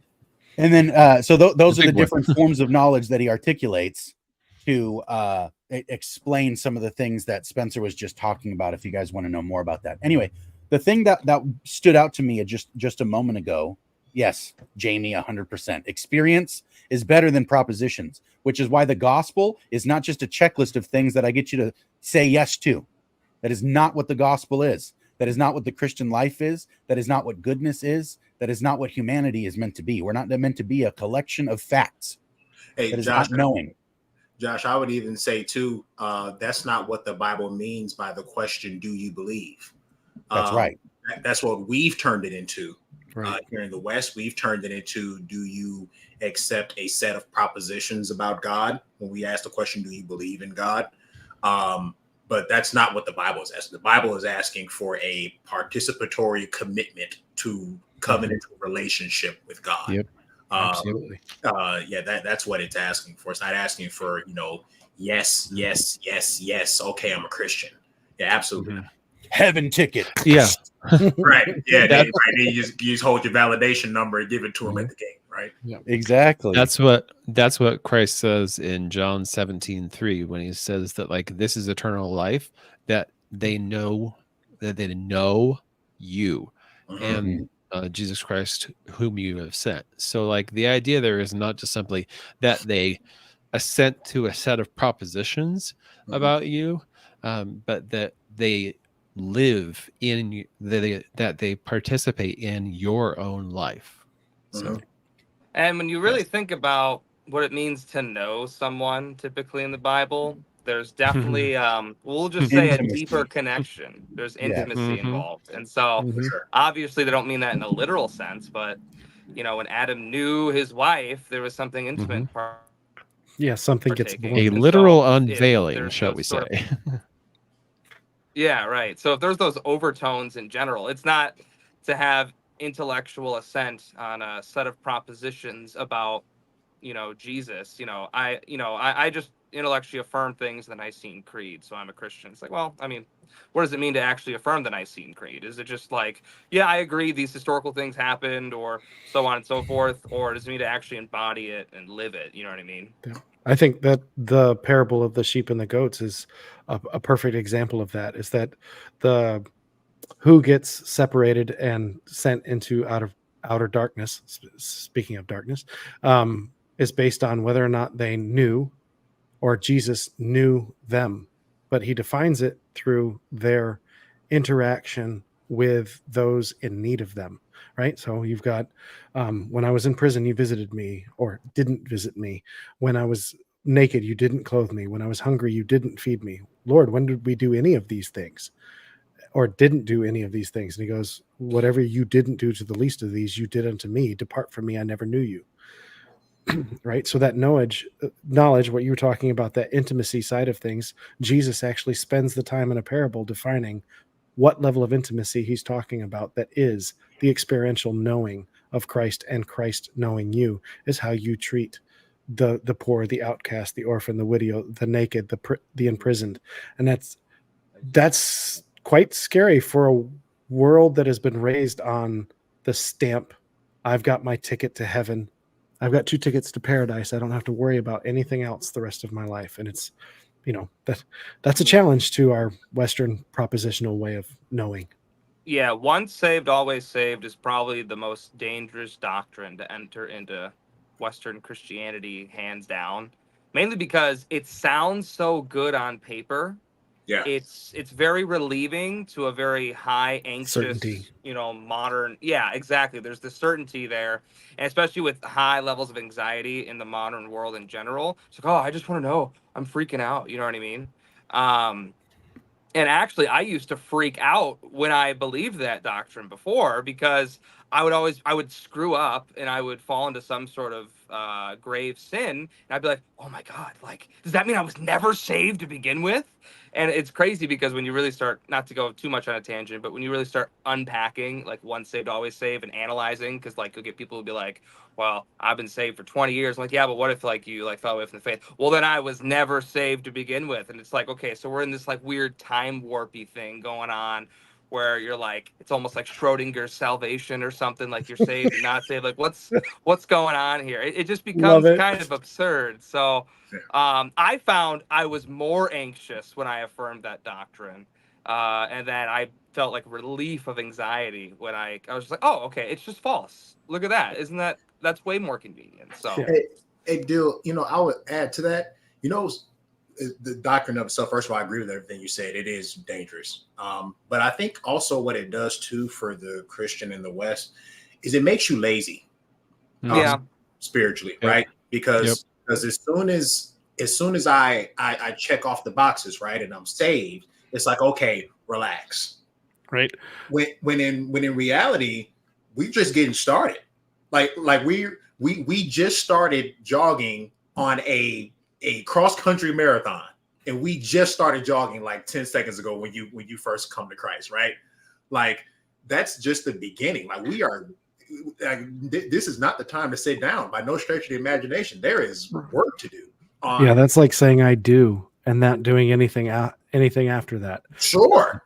And then, so those are the different forms of knowledge that he articulates to explain some of the things that Spencer was just talking about, if you guys want to know more about that. Anyway, the thing that stood out to me just a moment ago, yes, Jamie, 100%. Experience is better than propositions, which is why the gospel is not just a checklist of things that I get you to say yes to. That is not what the gospel is. That is not what the Christian life is. That is not what goodness is. That is not what humanity is meant to be. We're not meant to be a collection of facts.
Hey,
that is
Josh,
not knowing.
Josh, I would even say too, that's not what the Bible means by the question, do you believe?
That's right.
That's what we've turned it into.
Right.
Here in the West, we've turned it into, do you accept a set of propositions about God? When we ask the question, do you believe in God? But that's not what the Bible is asking. The Bible is asking for a participatory commitment to covenant relationship with God.
Yep. Absolutely.
That's what it's asking for. It's not asking for, yes. Okay, I'm a Christian. Yeah, absolutely.
heaven ticket.
Yeah.
Right. Yeah.
That's-
You just hold your validation number and give it to them at the gate. Right.
Exactly.
That's what Christ says in John 17:3 when he says that like this is eternal life, that they know you and Jesus Christ whom you have sent. So like the idea there is not just simply that they assent to a set of propositions about you, but that they live in you, that they participate in your own life. So
And when you really think about what it means to know someone, typically in the Bible, there's definitely, we'll just say a
Intimacy.
deeper connection. There's
Yeah.
intimacy involved. And so
For sure.
obviously they don't mean that in a literal sense, but, you know, when Adam knew his wife, there was something intimate.
Yeah, something gets
Partaking.
born.
a
And
literal
so if
unveiling,
there's
shall
those
we
sort
say.
Yeah, right. So if there's those overtones in general, it's not to have intellectual assent on a set of propositions about, you know, Jesus. I just intellectually affirm things in the Nicene Creed, so I'm a Christian. It's like, well, I mean, what does it mean to actually affirm the Nicene Creed? Is it just like, yeah, I agree these historical things happened, or so on and so forth, or does it mean to actually embody it and live it? You know what I mean?
I think that the parable of the sheep and the goats is a perfect example of that. Is that the who gets separated and sent into outer darkness? Speaking of darkness, is based on whether or not they knew, or Jesus knew them. But he defines it through their interaction with those in need of them. Right. So you've got when I was in prison, you visited me or didn't visit me. When I was naked, you didn't clothe me. When I was hungry, you didn't feed me. Lord, when did we do any of these things or didn't do any of these things? And he goes, whatever you didn't do to the least of these, you did unto me. Depart from me. I never knew you. Right. So that knowledge, what you were talking about, that intimacy side of things, Jesus actually spends the time in a parable defining what level of intimacy he's talking about. That is the experiential knowing of Christ, and Christ knowing you is how you treat the poor, the outcast, the orphan, the widow, the naked, the imprisoned. And that's quite scary for a world that has been raised on the stamp, I've got my ticket to heaven. I've got 2 tickets to paradise. I don't have to worry about anything else the rest of my life. And it's, that's a challenge to our Western propositional way of knowing.
Yeah, once saved, always saved is probably the most dangerous doctrine to enter into Western Christianity, hands down. Mainly because it sounds so good on paper.
Yeah.
It's very relieving to a very high, anxious,
Certainty.
modern. Yeah, exactly. There's the certainty there, and especially with high levels of anxiety in the modern world in general. It's like, oh, I just want to know. I'm freaking out. You know what I mean? And actually, I used to freak out when I believed that doctrine before, because I would screw up and I would fall into some sort of grave sin. And I'd be like, oh my God, like, does that mean I was never saved to begin with? And it's crazy because when you really start, not to go too much on a tangent, but when you really start unpacking, like, once saved, always saved, and analyzing, because like you'll get people who'll be like, well, I've been saved for 20 years. I'm like, yeah, but what if like you like fell away from the faith? Well, then I was never saved to begin with. And it's like, okay, so we're in this like weird time warpy thing going on where you're like, it's almost like Schrodinger's salvation or something, like you're saved and not saved. Like what's going on here? It just becomes kind of absurd. So I found I was more anxious when I affirmed that doctrine. And then I felt like relief of anxiety when I was just like, oh, okay, it's just false. Look at that. That's way more convenient. So
hey Dill, I would add to that, the doctrine of itself. First of all, I agree with everything you said. It is dangerous. But I think also what it does too for the Christian in the West is it makes you lazy. Spiritually, right? Because as soon as I check off the boxes, right, and I'm saved, it's like, okay, relax.
Right.
When in reality, we're just getting started. Like we just started jogging on a cross country marathon, and we just started jogging like 10 seconds ago when you first come to Christ, right? Like that's just the beginning. Like this is not the time to sit down by no stretch of the imagination. There is work to do.
That's like saying I do and not doing anything anything after that.
Sure.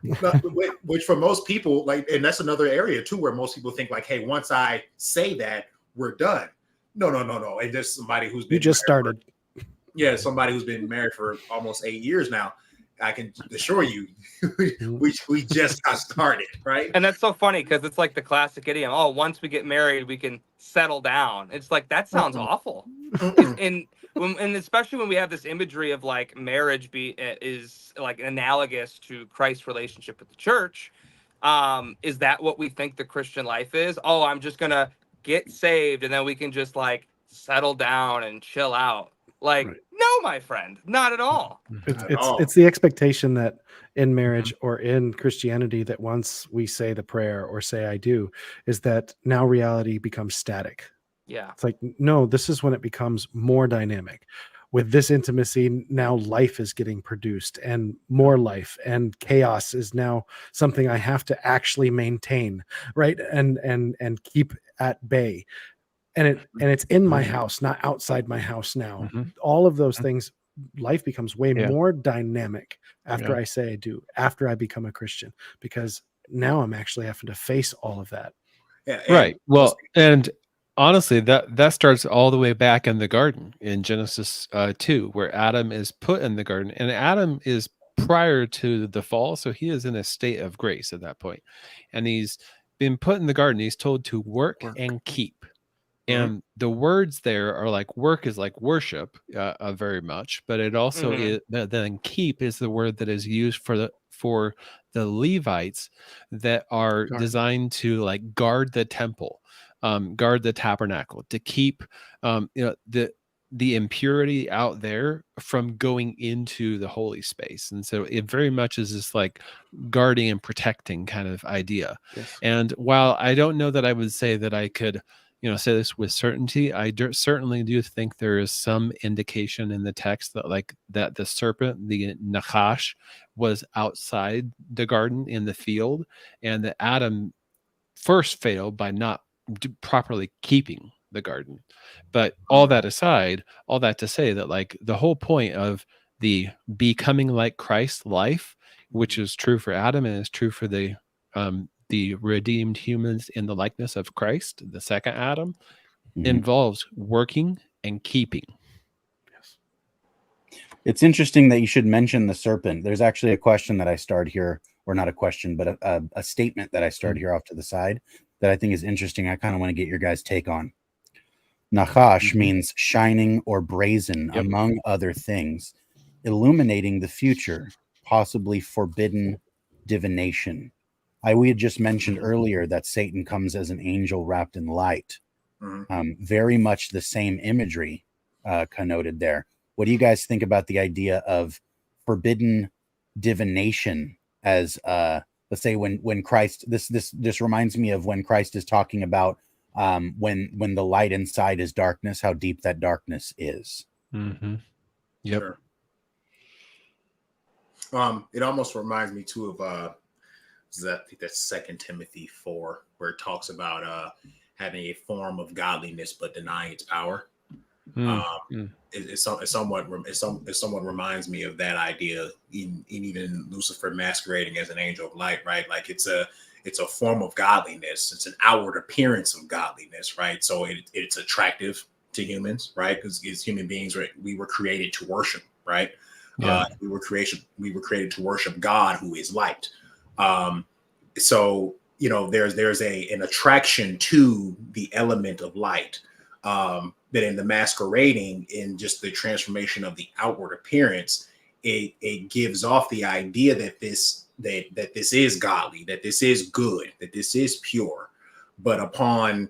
Which for most people, like, and that's another area too, where most people think like, hey, once I say that, we're done. No. And there's somebody who's been
You just started.
Somebody who's been married for almost 8 years now. I can assure you, we just got started, right?
And that's so funny because it's like the classic idiom. Oh, once we get married, we can settle down. It's like, that sounds awful. And especially when we have this imagery of like marriage is like analogous to Christ's relationship with the church. Is that what we think the Christian life is? Oh, I'm just gonna get saved and then we can just like settle down and chill out. Like, right. No, my friend, not at all.
It's the expectation that in marriage or in Christianity that once we say the prayer or say I do, is that now reality becomes static.
Yeah.
It's like, no, this is when it becomes more dynamic. With this intimacy, now life is getting produced and more life, and chaos is now something I have to actually maintain, right? And keep at bay. And it's in my house, not outside my house now. All of those things, life becomes way more dynamic after I say I do, after I become a Christian, because now I'm actually having to face all of that.
Yeah, right. Well, and honestly, that starts all the way back in the garden in Genesis 2, where Adam is put in the garden, and Adam is prior to the fall, so he is in a state of grace at that point, and he's been put in the garden. He's told to work. And keep. And the words there are like, work is like worship, very much, but it also is, then keep is the word that is used for the Levites that are designed to like guard the temple, guard the tabernacle, to keep the impurity out there from going into the holy space. And so it very much is this like guarding and protecting kind of idea. Yes. And while I don't know that I would say that I could say this with certainty, I certainly do think there is some indication in the text that the serpent, the Nachash, was outside the garden in the field, and that Adam first failed by not properly keeping the garden. But all that aside, all that to say that like the whole point of the becoming like Christ life, which is true for Adam and is true for the redeemed humans in the likeness of Christ, the second Adam, involves working and keeping.
Yes. It's interesting that you should mention the serpent. There's actually a question that I starred here, or not a question, but a statement that I starred here off to the side that I think is interesting. I kind of want to get your guys' take on. Nachash means shining or brazen, among other things, illuminating the future, possibly forbidden divination. We had just mentioned earlier that Satan comes as an angel wrapped in light. Very much the same imagery connoted there. What do you guys think about the idea of forbidden divination as let's say when Christ, this reminds me of when Christ is talking about when the light inside is darkness, how deep that darkness is.
Yep.
Sure. It almost reminds me too of I think that's 2 Timothy 4, where it talks about having a form of godliness but denying its power. It somewhat reminds me of that idea, even Lucifer masquerading as an angel of light, right? Like it's a form of godliness. It's an outward appearance of godliness, right? So it's attractive to humans, right? Because as human beings, right, we were created to worship, right? Yeah. We were created to worship God, who is light. So there's an attraction to the element of light, that in the masquerading, in just the transformation of the outward appearance, it gives off the idea that this is godly, that this is good, that this is pure. But upon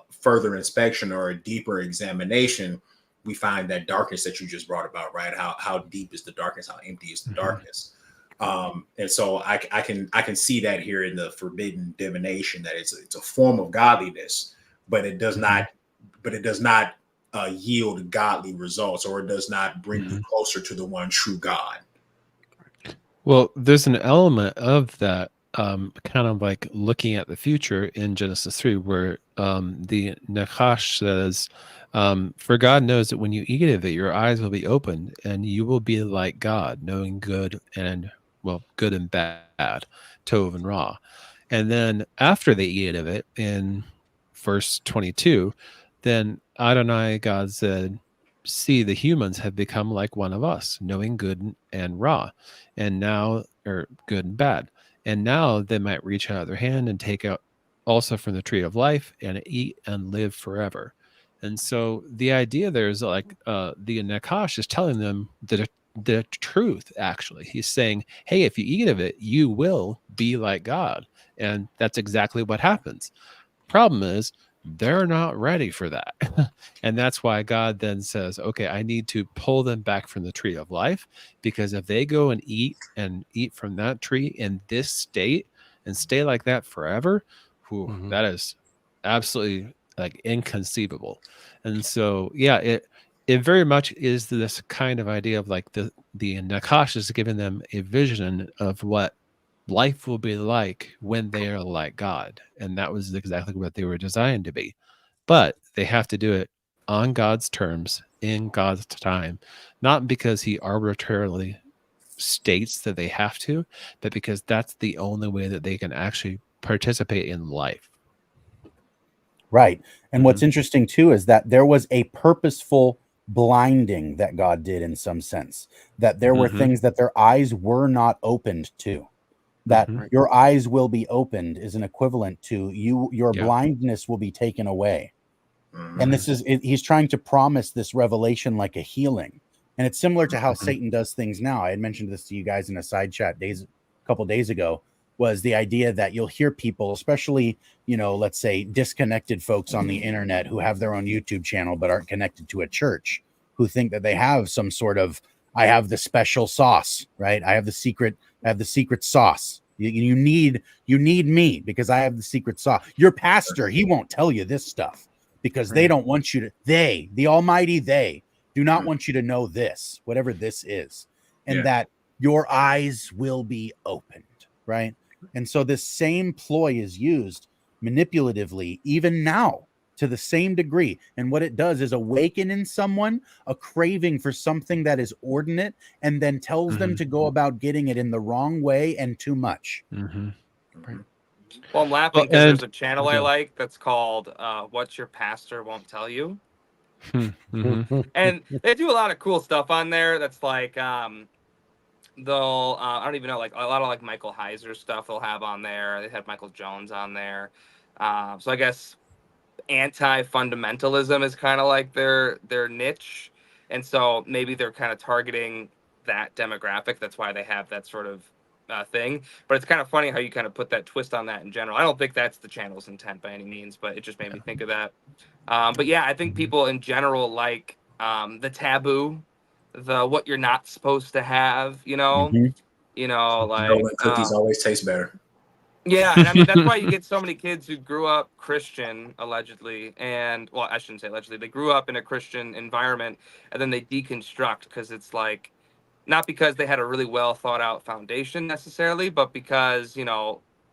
further inspection or a deeper examination, we find that darkness that you just brought about, right? How deep is the darkness? How empty is the darkness? And so I can see that here in the forbidden divination, that it's a form of godliness, but it does not yield godly results, or it does not bring you closer to the one true God.
Well, there's an element of that kind of like looking at the future in Genesis 3, where the Nakash says, for God knows that when you eat of it, your eyes will be opened and you will be like God, knowing good and bad, Tov and Ra. And then after they eat of it, in verse 22, then Adonai God said, see, the humans have become like one of us, knowing good and Ra, and now, or good and bad. And now they might reach out their hand and take out also from the tree of life and eat and live forever. And so the idea there is like the Nakash is telling them the truth, actually. He's saying, hey, if you eat of it, you will be like God. And that's exactly what happens. Problem is, they're not ready for that. And that's why God then says, okay, I need to pull them back from the tree of life, because if they go and eat from that tree in this state and stay like that forever, that is absolutely like inconceivable. And so, yeah, it very much is this kind of idea of like the Nakash is giving them a vision of what life will be like when they are like God. And that was exactly what they were designed to be. But they have to do it on God's terms, in God's time, not because he arbitrarily states that they have to, but because that's the only way that they can actually participate in life.
Right. And what's interesting too is that there was a purposeful blinding that God did in some sense, that there were things that their eyes were not opened to. That your eyes will be opened is an equivalent to your blindness will be taken away. And this is, he's trying to promise this revelation like a healing. And it's similar to how Satan does things now. I had mentioned this to you guys in a side chat a couple days ago, was the idea that you'll hear people, especially, let's say disconnected folks on the internet who have their own YouTube channel but aren't connected to a church, who think that they have some sort of, I have the special sauce, right? I have the secret sauce. You need me because I have the secret sauce. Your pastor, he won't tell you this stuff because they don't want you to, the almighty, they do not want you to know this, whatever this is, and that your eyes will be opened, right? And so this same ploy is used manipulatively even now to the same degree. And what it does is awaken in someone a craving for something that is ordinate, and then tells them to go about getting it in the wrong way and too much.
Well, I'm laughing because there's a channel I like that's called What Your Pastor Won't Tell You. And they do a lot of cool stuff on there. That's like they'll I don't even know, like a lot of like Michael Heiser stuff they'll have on there. They had Michael Jones on there. So I guess anti-fundamentalism is kind of like their niche, and so maybe they're kind of targeting that demographic. That's why they have that sort of thing. But it's kind of funny how you kind of put that twist on that in general. I don't think that's the channel's intent by any means, but it just made me think of that. But yeah, I think people in general like the taboo, the what you're not supposed to have, like
when cookies always taste better.
Yeah, and I mean that's why you get so many kids who grew up Christian, allegedly, and well, I shouldn't say allegedly. They grew up in a Christian environment, and then they deconstruct because it's like, not because they had a really well thought out foundation necessarily, but because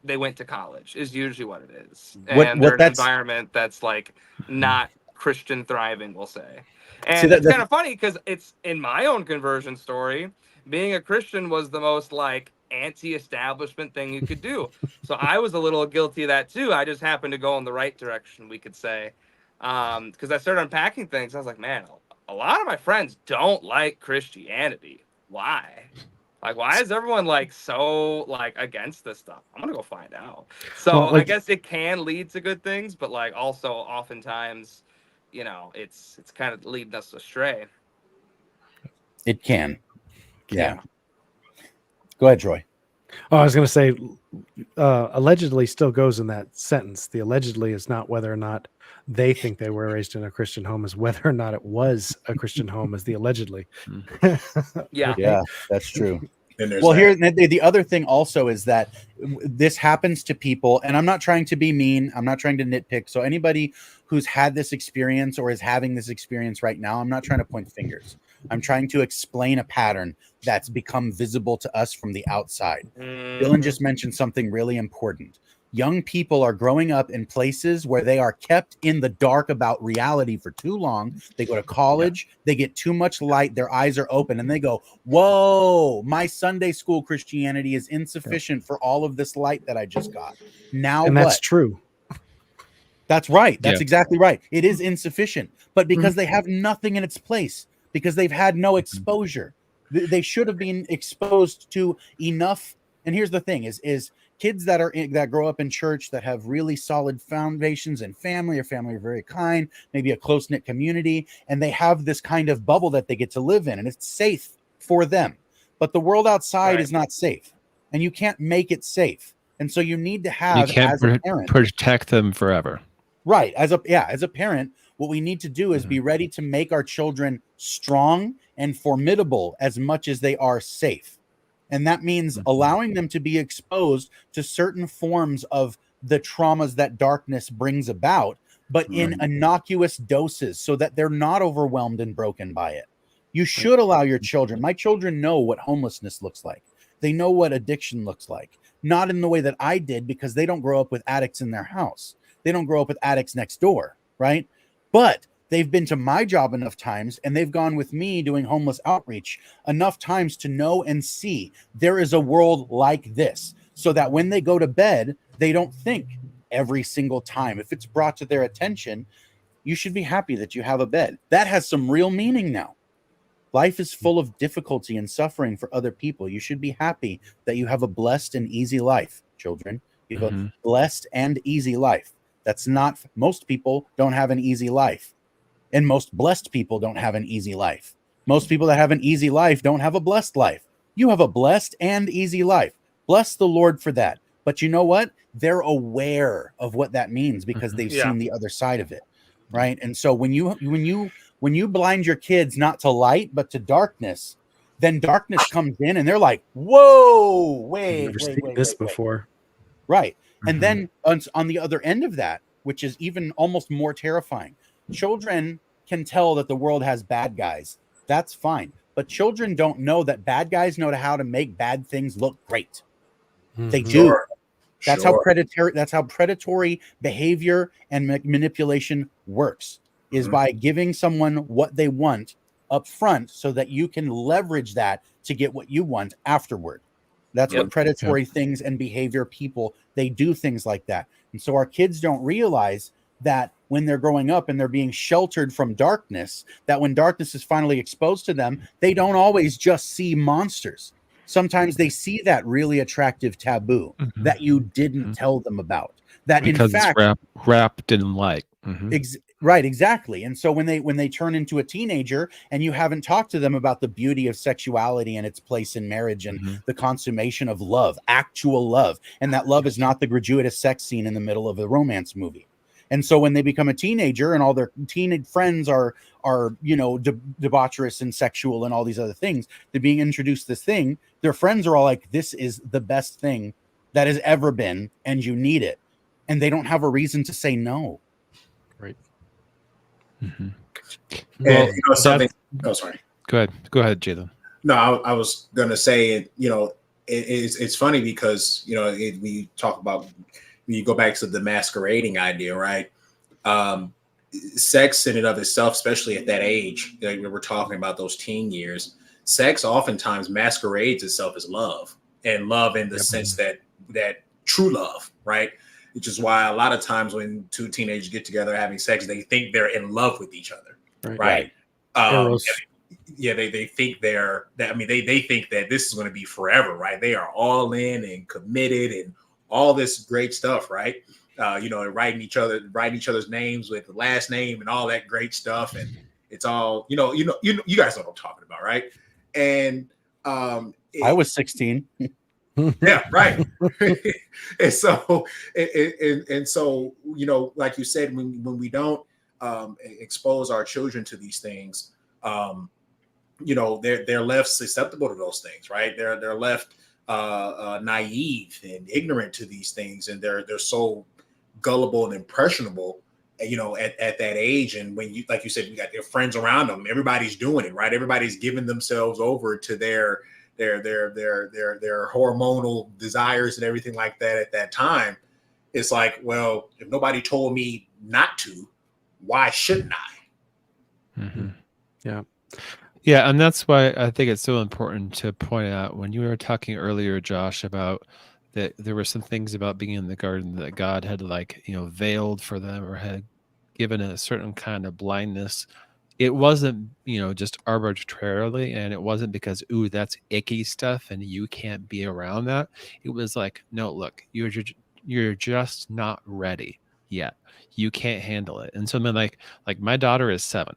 they went to college is usually what it is, and they're in an environment that's like not Christian thriving, we'll say. And it's kind of funny because it's in my own conversion story. Being a Christian was the most like anti-establishment thing you could do. So I was a little guilty of that too. I just happened to go in the right direction, we could say. Because I started unpacking things. I was like, man, a lot of my friends don't like Christianity. Why? Like, why is everyone like so like against this stuff? I'm gonna go find out. So I guess it can lead to good things, but like also oftentimes, it's kind of leading us astray.
It can. Yeah. Go ahead, Troy.
Oh, I was going to say, allegedly still goes in that sentence. The allegedly is not whether or not they think they were raised in a Christian home, is whether or not it was a Christian home, is the allegedly.
Yeah, that's true. Well, here, the other thing also is that this happens to people, and I'm not trying to be mean. I'm not trying to nitpick. So anybody who's had this experience or is having this experience right now, I'm not trying to point fingers. I'm trying to explain a pattern that's become visible to us from the outside. Dylan just mentioned something really important. Young people are growing up in places where they are kept in the dark about reality for too long. They go to college, they get too much light, their eyes are open, and they go, whoa, my Sunday school Christianity is insufficient for all of this light that I just got. Now
And
what?
that's true.
That's right. That's
Yeah.
exactly right. It is insufficient, but because they have nothing in its place, because they've had no exposure, they should have been exposed to enough. And here's the thing: is kids that grow up in church that have really solid foundations and family are very kind, maybe a close-knit community, and they have this kind of bubble that they get to live in, and it's safe for them. But the world outside is not safe, and you can't make it safe. And so you need to have,
You can't
as a parent,
protect them forever.
right, as a parent, what we need to do is be ready to make our children strong and formidable as much as they are safe. And that means allowing them to be exposed to certain forms of the traumas that darkness brings about, but in innocuous doses so that they're not overwhelmed and broken by it. You should allow your children. My children know what homelessness looks like. They know what addiction looks like. Not in the way that I did, because they don't grow up with addicts in their house. They don't grow up with addicts next door, right? But they've been to my job enough times, and they've gone with me doing homeless outreach enough times to know and see there is a world like this, so that when they go to bed, they don't think every single time. If it's brought to their attention, you should be happy that you have a bed. That has some real meaning now. Life is full of difficulty and suffering for other people. You should be happy that you have a blessed and easy life, children. You have a blessed and easy life. That's not, most people don't have an easy life. And most blessed people don't have an easy life. Most people that have an easy life don't have a blessed life. You have a blessed and easy life. Bless the Lord for that. But you know what? They're aware of what that means because they've seen the other side of it, right? And so when you blind your kids not to light but to darkness, then darkness comes in and they're like, "Whoa, wait,
before."
Right. And then on the other end of that, which is even almost more terrifying, children can tell that the world has bad guys. That's fine. But children don't know that bad guys know how to make bad things look great. They do. That's how predatory behavior and manipulation works, is by giving someone what they want up front so that you can leverage that to get what you want afterward. That's what predatory things and behavior people, they do things like that. And so our kids don't realize that when they're growing up and they're being sheltered from darkness, that when darkness is finally exposed to them, they don't always just see monsters. Sometimes they see that really attractive taboo that you didn't tell them about. That
because
in fact,
it's wrapped in light.
Right, exactly. And so when they turn into a teenager and you haven't talked to them about the beauty of sexuality and its place in marriage and the consummation of love, actual love, and that love is not the gratuitous sex scene in the middle of a romance movie. And so when they become a teenager and all their teenage friends are debaucherous and sexual and all these other things, they're being introduced to this thing, their friends are all like, this is the best thing that has ever been, and you need it. And they don't have a reason to say no.
Right.
Well,
something. Oh, sorry.
Go ahead, Jalen.
No, I was gonna say, it's funny because we talk about, when you go back to the masquerading idea, right? Sex in and of itself, especially at that age, we're talking about those teen years. Sex oftentimes masquerades itself as love, and love in the sense that true love, right? Which is why a lot of times when two teenagers get together having sex, they think they're in love with each other, right? They think they think that this is going to be forever, right? They are all in and committed and all this great stuff, right? Writing each other's names with the last name and all that great stuff, and it's all you guys know what I'm talking about, right? And
I was 16.
Yeah, right. And so like you said, when we don't expose our children to these things, they're left susceptible to those things, right? They're left naive and ignorant to these things, and they're so gullible and impressionable. you know, at that age. And when you, like you said, you got their friends around them, everybody's doing it, right? Everybody's giving themselves over to their hormonal desires and everything like that at that time. It's like, well, if nobody told me not to, why shouldn't I?
Mm-hmm.
Yeah.
Yeah, and that's why I think it's so important to point out when you were talking earlier, Josh, about that there were some things about being in the garden that God had, like, you know, veiled for them or had given a certain kind of blindness. It wasn't, you know, just arbitrarily, and it wasn't because, ooh, that's icky stuff and you can't be around that. It was like, no, look, you're just not ready yet. You can't handle it. And so then, like my daughter is 7.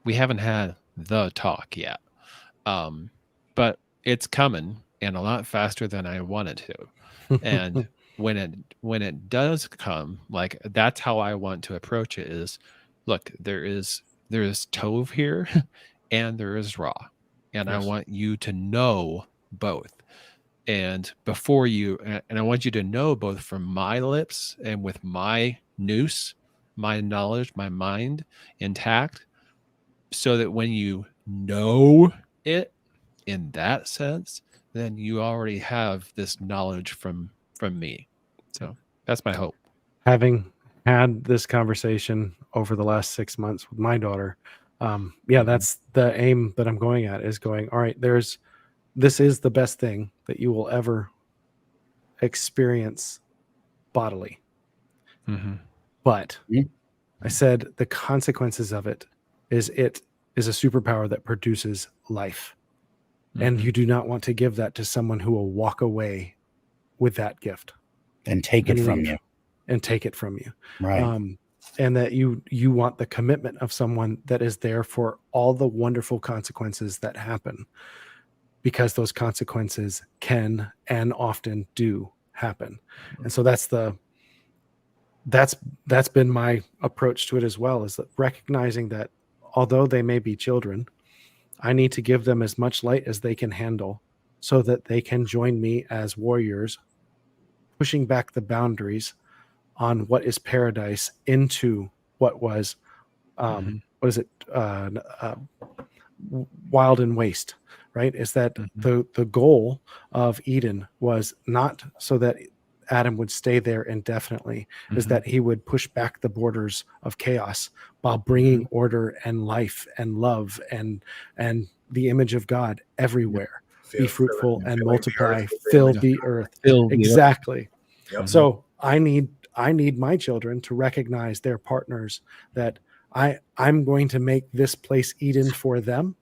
We haven't had the talk yet, but it's coming, and a lot faster than I wanted to. And when it does come, like, that's how I want to approach it. Is, look, there is Tove here, and there is Ra, and I want you to know both. And before you, and I want you to know both from my lips and with my nous, my knowledge, my mind intact, so that when you know it in that sense, then you already have this knowledge from me. So that's my hope.
Having had this conversation over the last 6 months with my daughter, that's the aim that I'm going at, is going, all right, this is the best thing that you will ever experience bodily.
Mm-hmm.
But I said the consequences of it is a superpower that produces life. Mm-hmm. And you do not want to give that to someone who will walk away with that gift
and take it from you.
And take it from you.
Right.
And that you want the commitment of someone that is there for all the wonderful consequences that happen, because those consequences can and often do happen. And so that's been my approach to it as well, is that recognizing that although they may be children, I need to give them as much light as they can handle so that they can join me as warriors, pushing back the boundaries on what is paradise into what was, wild and waste, right? Is that the goal of Eden was not so that Adam would stay there indefinitely, is that he would push back the borders of chaos while bringing order and life and love and the image of God everywhere. Be fruitful and multiply, fill the earth. Exactly.
Yep.
So I need my children to recognize their partners, that I'm going to make this place Eden for them,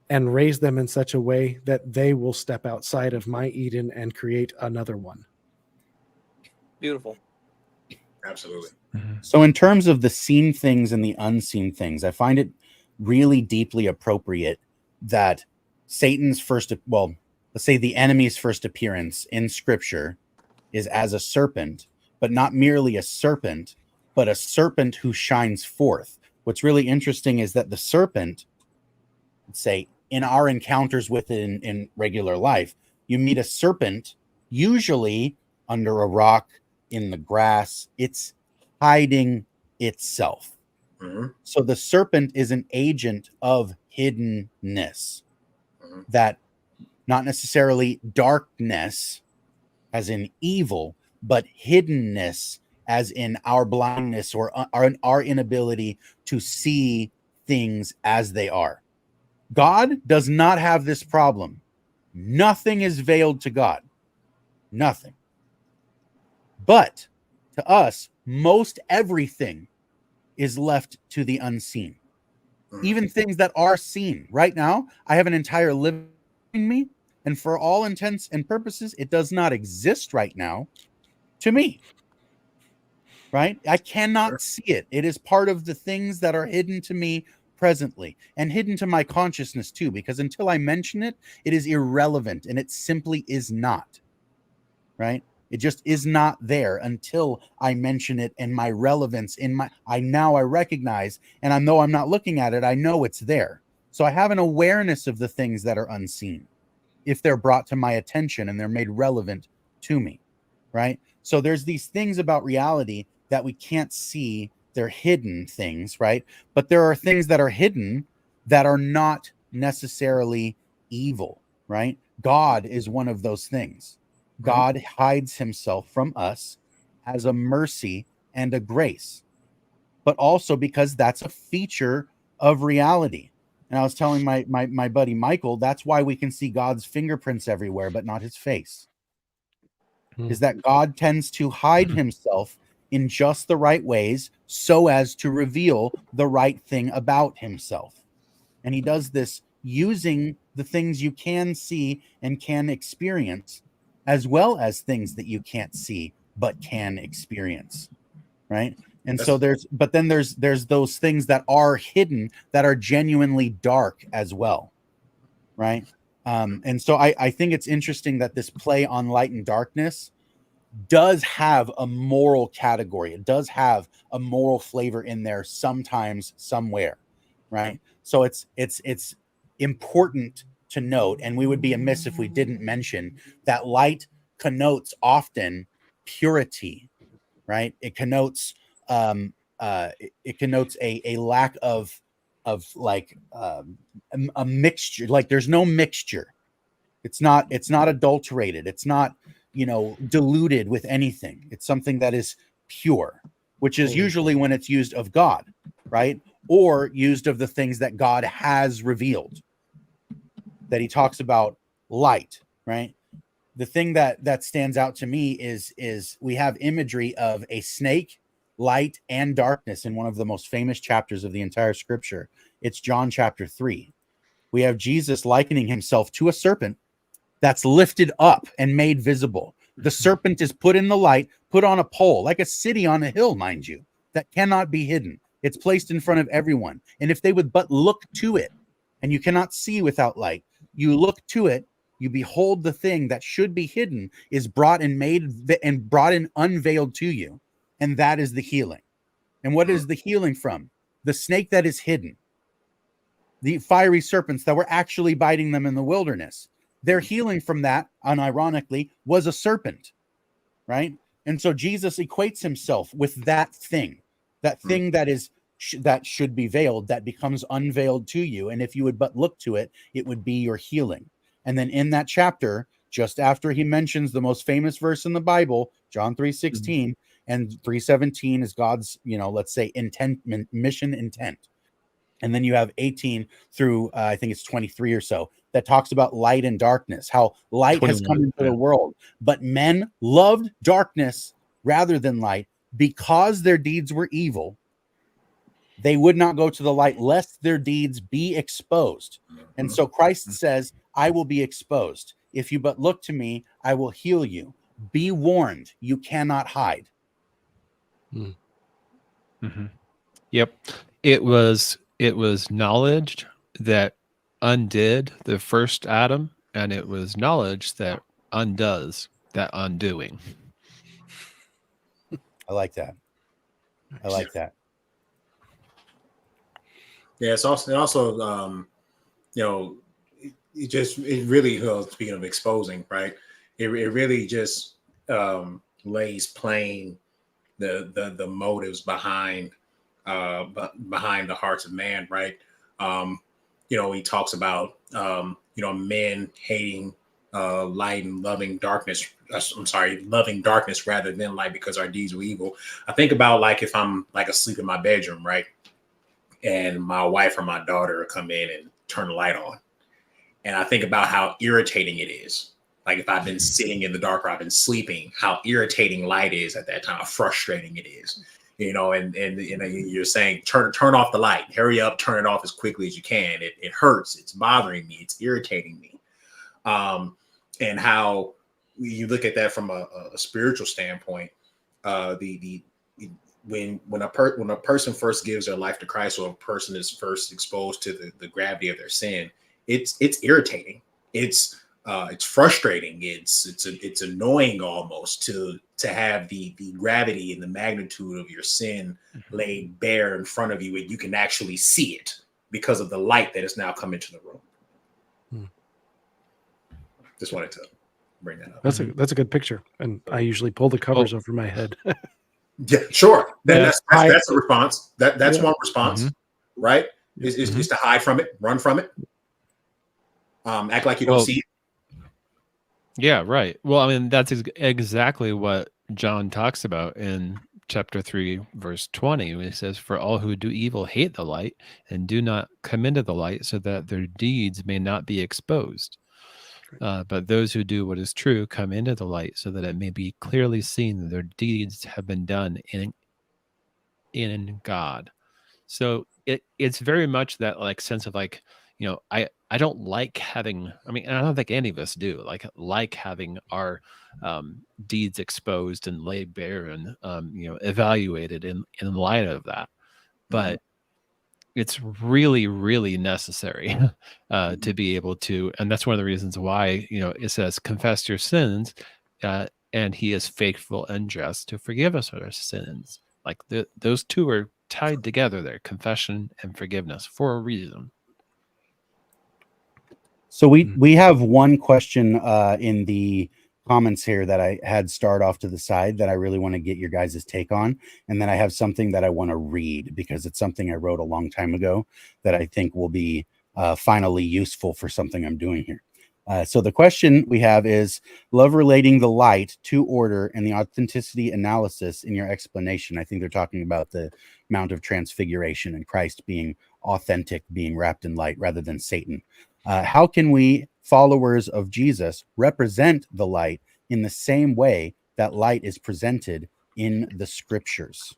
and raise them in such a way that they will step outside of my Eden and create another one.
Beautiful.
Absolutely.
So in terms of the seen things and the unseen things, I find it really deeply appropriate that Satan's let's say the enemy's first appearance in Scripture is as a serpent, but not merely a serpent, but a serpent who shines forth. What's really interesting is that the serpent, let's say in our encounters with it in regular life, you meet a serpent usually under a rock, in the grass. It's hiding itself. So the serpent is an agent of hiddenness, that not necessarily darkness as in evil, but hiddenness as in our blindness or our inability to see things as they are. God does not have this problem. Nothing is veiled to God. Nothing. But to us, most everything is left to the unseen. Even things that are seen. Right now, I have an entire living in me, and for all intents and purposes, it does not exist right now to me. Right? I cannot see it. It is part of the things that are hidden to me presently, and hidden to my consciousness too, because until I mention it, it is irrelevant, and it simply is not. Right? It just is not there until I mention it, and my relevance I recognize, and I know I'm not looking at it, I know it's there. So I have an awareness of the things that are unseen if they're brought to my attention and they're made relevant to me, right? So there's these things about reality that we can't see they're hidden things, right? But there are things that are hidden that are not necessarily evil, right? God is one of those things. God hides himself from us as a mercy and a grace, but also because that's a feature of reality. And I was telling my buddy Michael, that's why we can see God's fingerprints everywhere, but not his face. Is that God tends to hide himself in just the right ways so as to reveal the right thing about himself. And he does this using the things you can see and can experience, as well as things that you can't see but can experience, right? And so there's those things that are hidden that are genuinely dark as well, right? And so I think it's interesting that this play on light and darkness does have a moral category. It does have a moral flavor in there sometimes, somewhere, right? So it's important to note, and we would be amiss if we didn't mention that light connotes often purity, right? It connotes it connotes a lack of like a mixture. Like there's no mixture. It's not adulterated. It's not, diluted with anything. It's something that is pure, which is usually when it's used of God, right? Or used of the things that God has revealed, that he talks about light, right? The thing that stands out to me is we have imagery of a snake, light, and darkness in one of the most famous chapters of the entire scripture. It's John chapter 3. We have Jesus likening himself to a serpent that's lifted up and made visible. The serpent is put in the light, put on a pole, like a city on a hill, mind you, that cannot be hidden. It's placed in front of everyone. And if they would but look to it, and you cannot see without light, you look to it, you behold the thing that should be hidden is brought and unveiled to you. And that is the healing. And what is the healing from? The snake that is hidden. The fiery serpents that were actually biting them in the wilderness. Their healing from that, unironically, was a serpent, right? And so Jesus equates himself with that thing that should be veiled, that becomes unveiled to you. And if you would but look to it, it would be your healing. And then in that chapter, just after he mentions the most famous verse in the Bible, John 3:16, and 3:17 is God's, let's say mission intent. And then you have 18 through I think it's 23 or so that talks about light and darkness, how light has come into the world, but men loved darkness rather than light because their deeds were evil. They would not go to the light lest their deeds be exposed. And so Christ says, I will be exposed. If you but look to me, I will heal you. Be warned, you cannot hide.
Yep. It was knowledge that undid the first Adam, and it was knowledge that undoes that undoing.
I like that. I like that.
Yeah, it's also it really, speaking of exposing, right? It really just lays plain the motives behind the hearts of man, right? He talks about men hating light and loving darkness. Loving darkness rather than light because our deeds were evil. I think about like if I'm like asleep in my bedroom, right? And my wife or my daughter come in and turn the light on. And I think about how irritating it is. Like if I've been sitting in the dark or I've been sleeping, how irritating light is at that time, how frustrating it is. And you're saying, turn off the light, hurry up, turn it off as quickly as you can. It hurts. It's bothering me. It's irritating me. And how you look at that from a spiritual standpoint, when a person first gives their life to Christ, or a person is first exposed to the gravity of their sin, it's irritating. It's frustrating. It's annoying almost to have the gravity and the magnitude of your sin laid bare in front of you, and you can actually see it because of the light that has now come into the room. Just wanted to bring that up.
That's a good picture, and I usually pull the covers over my head.
Yeah, sure. That's
hide.
a response. That's
Yeah.
one response, right? Is to hide from it, run from it, act like you don't see it.
Yeah, right. Well, I mean, that's exactly what John talks about in chapter 3, verse 20, when he says, "For all who do evil hate the light and do not come into the light, so that their deeds may not be exposed. But those who do what is true come into the light, so that it may be clearly seen that their deeds have been done in God." So it's very much that like sense of like, I don't like having, I mean, and I don't think any of us do like having our deeds exposed and laid bare and evaluated in light of that. But it's really, really necessary to be able to, and that's one of the reasons why it says confess your sins, and he is faithful and just to forgive us our sins. Like those two are tied together there, confession and forgiveness, for a reason.
So we have one question in the comments here that I had start off to the side that I really want to get your guys' take on. And then I have something that I want to read because it's something I wrote a long time ago that I think will be finally useful for something I'm doing here. So the question we have is, love relating the light to order and the authenticity analysis in your explanation. I think they're talking about the Mount of Transfiguration and Christ being authentic, being wrapped in light rather than Satan. How can we, followers of Jesus, represent the light in the same way that light is presented in the scriptures?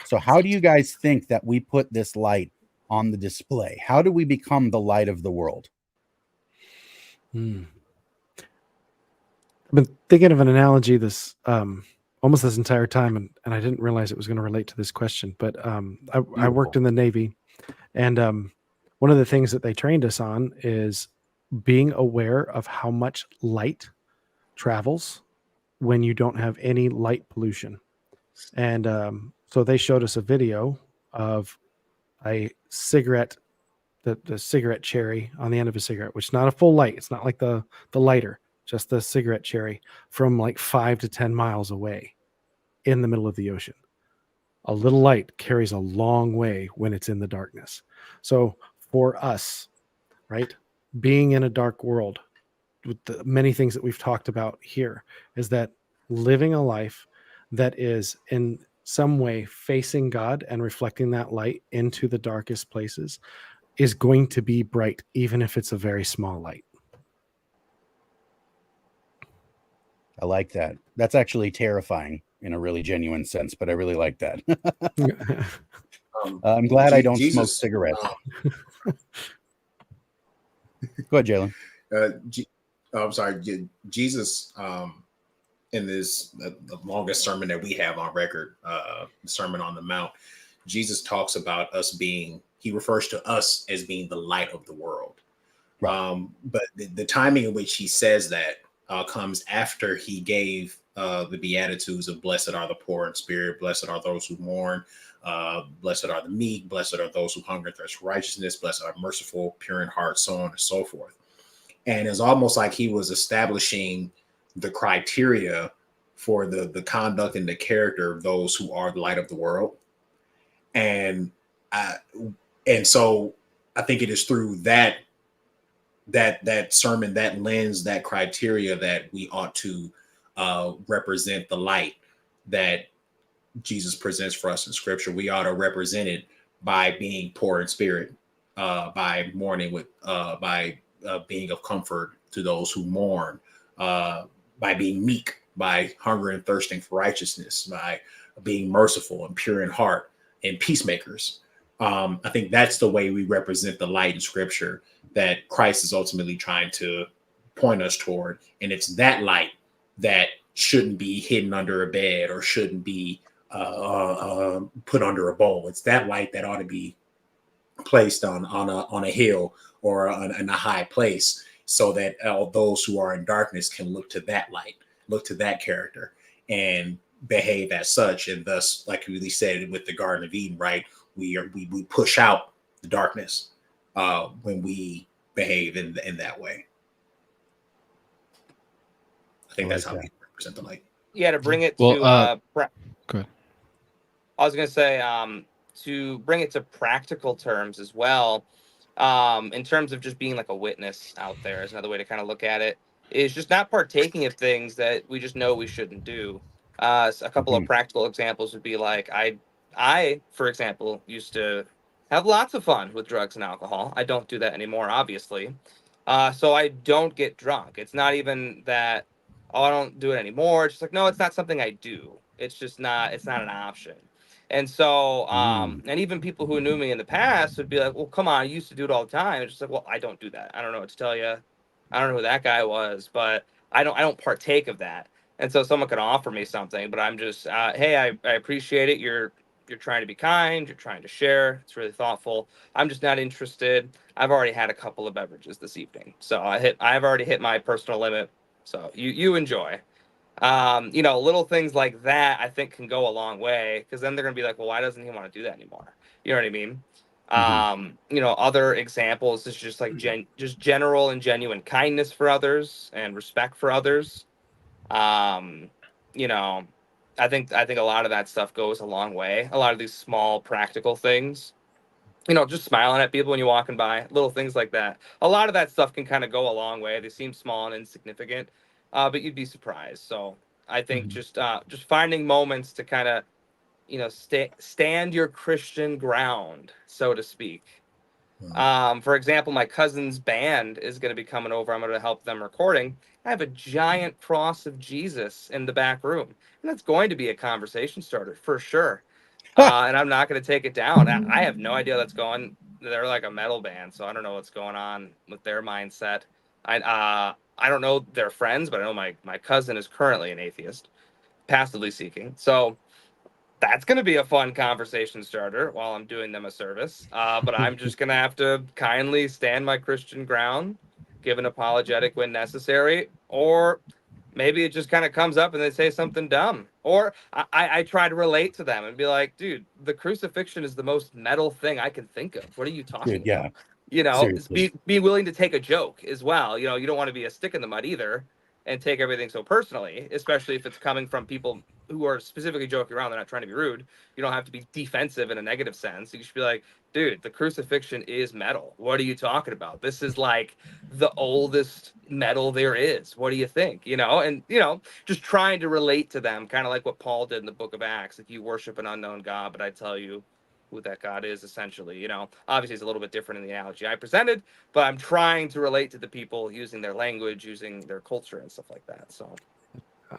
So how do you guys think that we put this light on the display? How do we become the light of the world?
I've been thinking of an analogy this almost this entire time, and I didn't realize it was going to relate to this question. But I worked in the Navy, and one of the things that they trained us on is being aware of how much light travels when you don't have any light pollution. And so they showed us a video of a cigarette, the cigarette cherry on the end of a cigarette, which is not a full light. It's not like the lighter, just the cigarette cherry from like 5 to 10 miles away in the middle of the ocean. A little light carries a long way when it's in the darkness. So for us, right, being in a dark world with the many things that we've talked about here, is that living a life that is in some way facing God and reflecting that light into the darkest places is going to be bright, even if it's a very small light.
I like that. That's actually terrifying in a really genuine sense, but I really like that. I'm glad I don't smoke cigarettes. Go ahead, Jalen.
I'm sorry. Jesus, in this the longest sermon that we have on record, the Sermon on the Mount, Jesus talks about us being, he refers to us as being the light of the world. Right. But the timing in which he says that comes after he gave the Beatitudes of blessed are the poor in spirit, blessed are those who mourn, blessed are the meek, blessed are those who hunger and thirst for righteousness, blessed are merciful, pure in heart, so on and so forth. And it's almost like he was establishing the criteria for the conduct and the character of those who are the light of the world. And so I think it is through that sermon, that lens, that criteria that we ought to represent the light that Jesus presents for us in Scripture. We ought to represent it by being poor in spirit, by mourning with, by being of comfort to those who mourn, by being meek, by hunger and thirsting for righteousness, by being merciful and pure in heart and peacemakers. I think that's the way we represent the light in Scripture that Christ is ultimately trying to point us toward. And it's that light that shouldn't be hidden under a bed or shouldn't be put under a bowl. It's that light that ought to be placed on a hill or in a high place, so that all those who are in darkness can look to that light, look to that character, and behave as such. And thus, like we said with the Garden of Eden, right? We push out the darkness when we behave in that way. I think that's how we represent the light.
Yeah, to bring it
Well,
to
go ahead.
I was going to say, to bring it to practical terms as well, in terms of just being like a witness out there is another way to kind of look at it, is just not partaking of things that we just know we shouldn't do. A couple of practical examples would be like, for example, used to have lots of fun with drugs and alcohol. I don't do that anymore, obviously. So I don't get drunk. It's not even that, oh, I don't do it anymore. It's just like, no, it's not something I do. It's not an option. And so, and even people who knew me in the past would be like, well, come on, I used to do it all the time. It's just like, well, I don't do that. I don't know what to tell you. I don't know who that guy was, but I don't partake of that. And so someone could offer me something, but I'm just, hey, I appreciate it. You're trying to be kind. You're trying to share. It's really thoughtful. I'm just not interested. I've already had a couple of beverages this evening, so I've already hit my personal limit. So you enjoy. Little things like that I think can go a long way, because then they're gonna be like, well, why doesn't he want to do that anymore? You know what I mean? Other examples is just like just general and genuine kindness for others and respect for others. You know, I think a lot of that stuff goes a long way. A lot of these small practical things, just smiling at people when you're walking by, little things like that. A lot of that stuff can kind of go a long way. They seem small and insignificant, but you'd be surprised. So I think just finding moments to kind of, stand your Christian ground, so to speak. For example, my cousin's band is going to be coming over. I'm going to help them recording. I have a giant cross of Jesus in the back room, and that's going to be a conversation starter for sure. And I'm not going to take it down. I have no idea that's going. They're like a metal band, so I don't know what's going on with their mindset. I don't know their friends, but I know my cousin is currently an atheist, passively seeking. So that's going to be a fun conversation starter while I'm doing them a service. But I'm just going to have to kindly stand my Christian ground, give an apologetic when necessary, or maybe it just kind of comes up and they say something dumb. Or I try to relate to them and be like, dude, the crucifixion is the most metal thing I can think of. What are you talking about? Be willing to take a joke as well. You don't want to be a stick in the mud either and take everything so personally, especially if it's coming from people who are specifically joking around. They're not trying to be rude. You don't have to be defensive in a negative sense. You should be like, dude, the crucifixion is metal. What are you talking about? This is like the oldest metal there is. What do you think? And just trying to relate to them, kind of like what Paul did in the book of Acts. If you worship an unknown God, but I tell you who that God is, essentially. Obviously it's a little bit different in the analogy I presented, but I'm trying to relate to the people using their language, using their culture and stuff like that. So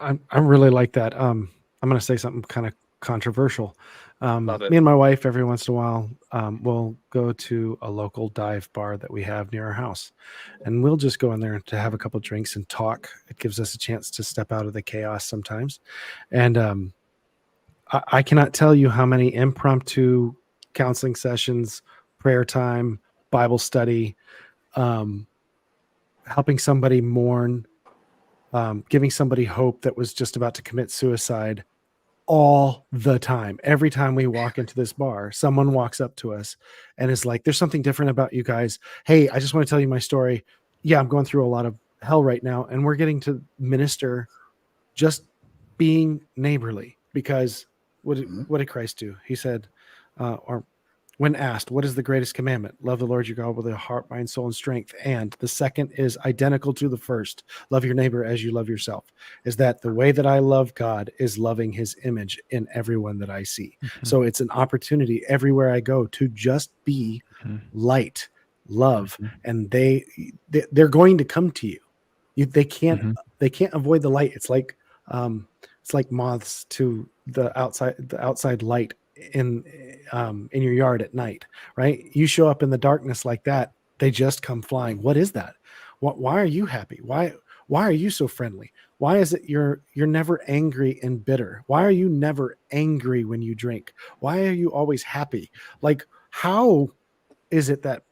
I really like that. I'm going to say something kind of controversial.
Love it.
Me and my wife, every once in a while, we'll go to a local dive bar that we have near our house, and we'll just go in there to have a couple drinks and talk. It gives us a chance to step out of the chaos sometimes. And I cannot tell you how many impromptu counseling sessions, prayer time, Bible study, helping somebody mourn, giving somebody hope that was just about to commit suicide, all the time. Every time we walk into this bar, someone walks up to us and is like, there's something different about you guys. Hey, I just want to tell you my story. Yeah, I'm going through a lot of hell right now. And we're getting to minister just being neighborly, because what did Christ do? He said, or when asked, what is the greatest commandment? Love the Lord your God with your heart, mind, soul, and strength. And the second is identical to the first. Love your neighbor as you love yourself. Is that the way that I love God is loving his image in everyone that I see. So it's an opportunity everywhere I go to just be light, love, and they're going to come to you. They can't avoid the light. It's like moths to the outside light in your yard at night, right? You show up in the darkness like that, they just come flying. What is that? Why are you happy? Why are you so friendly? Why is it you're never angry and bitter? Why are you never angry when you drink? Why are you always happy? Like, how is it that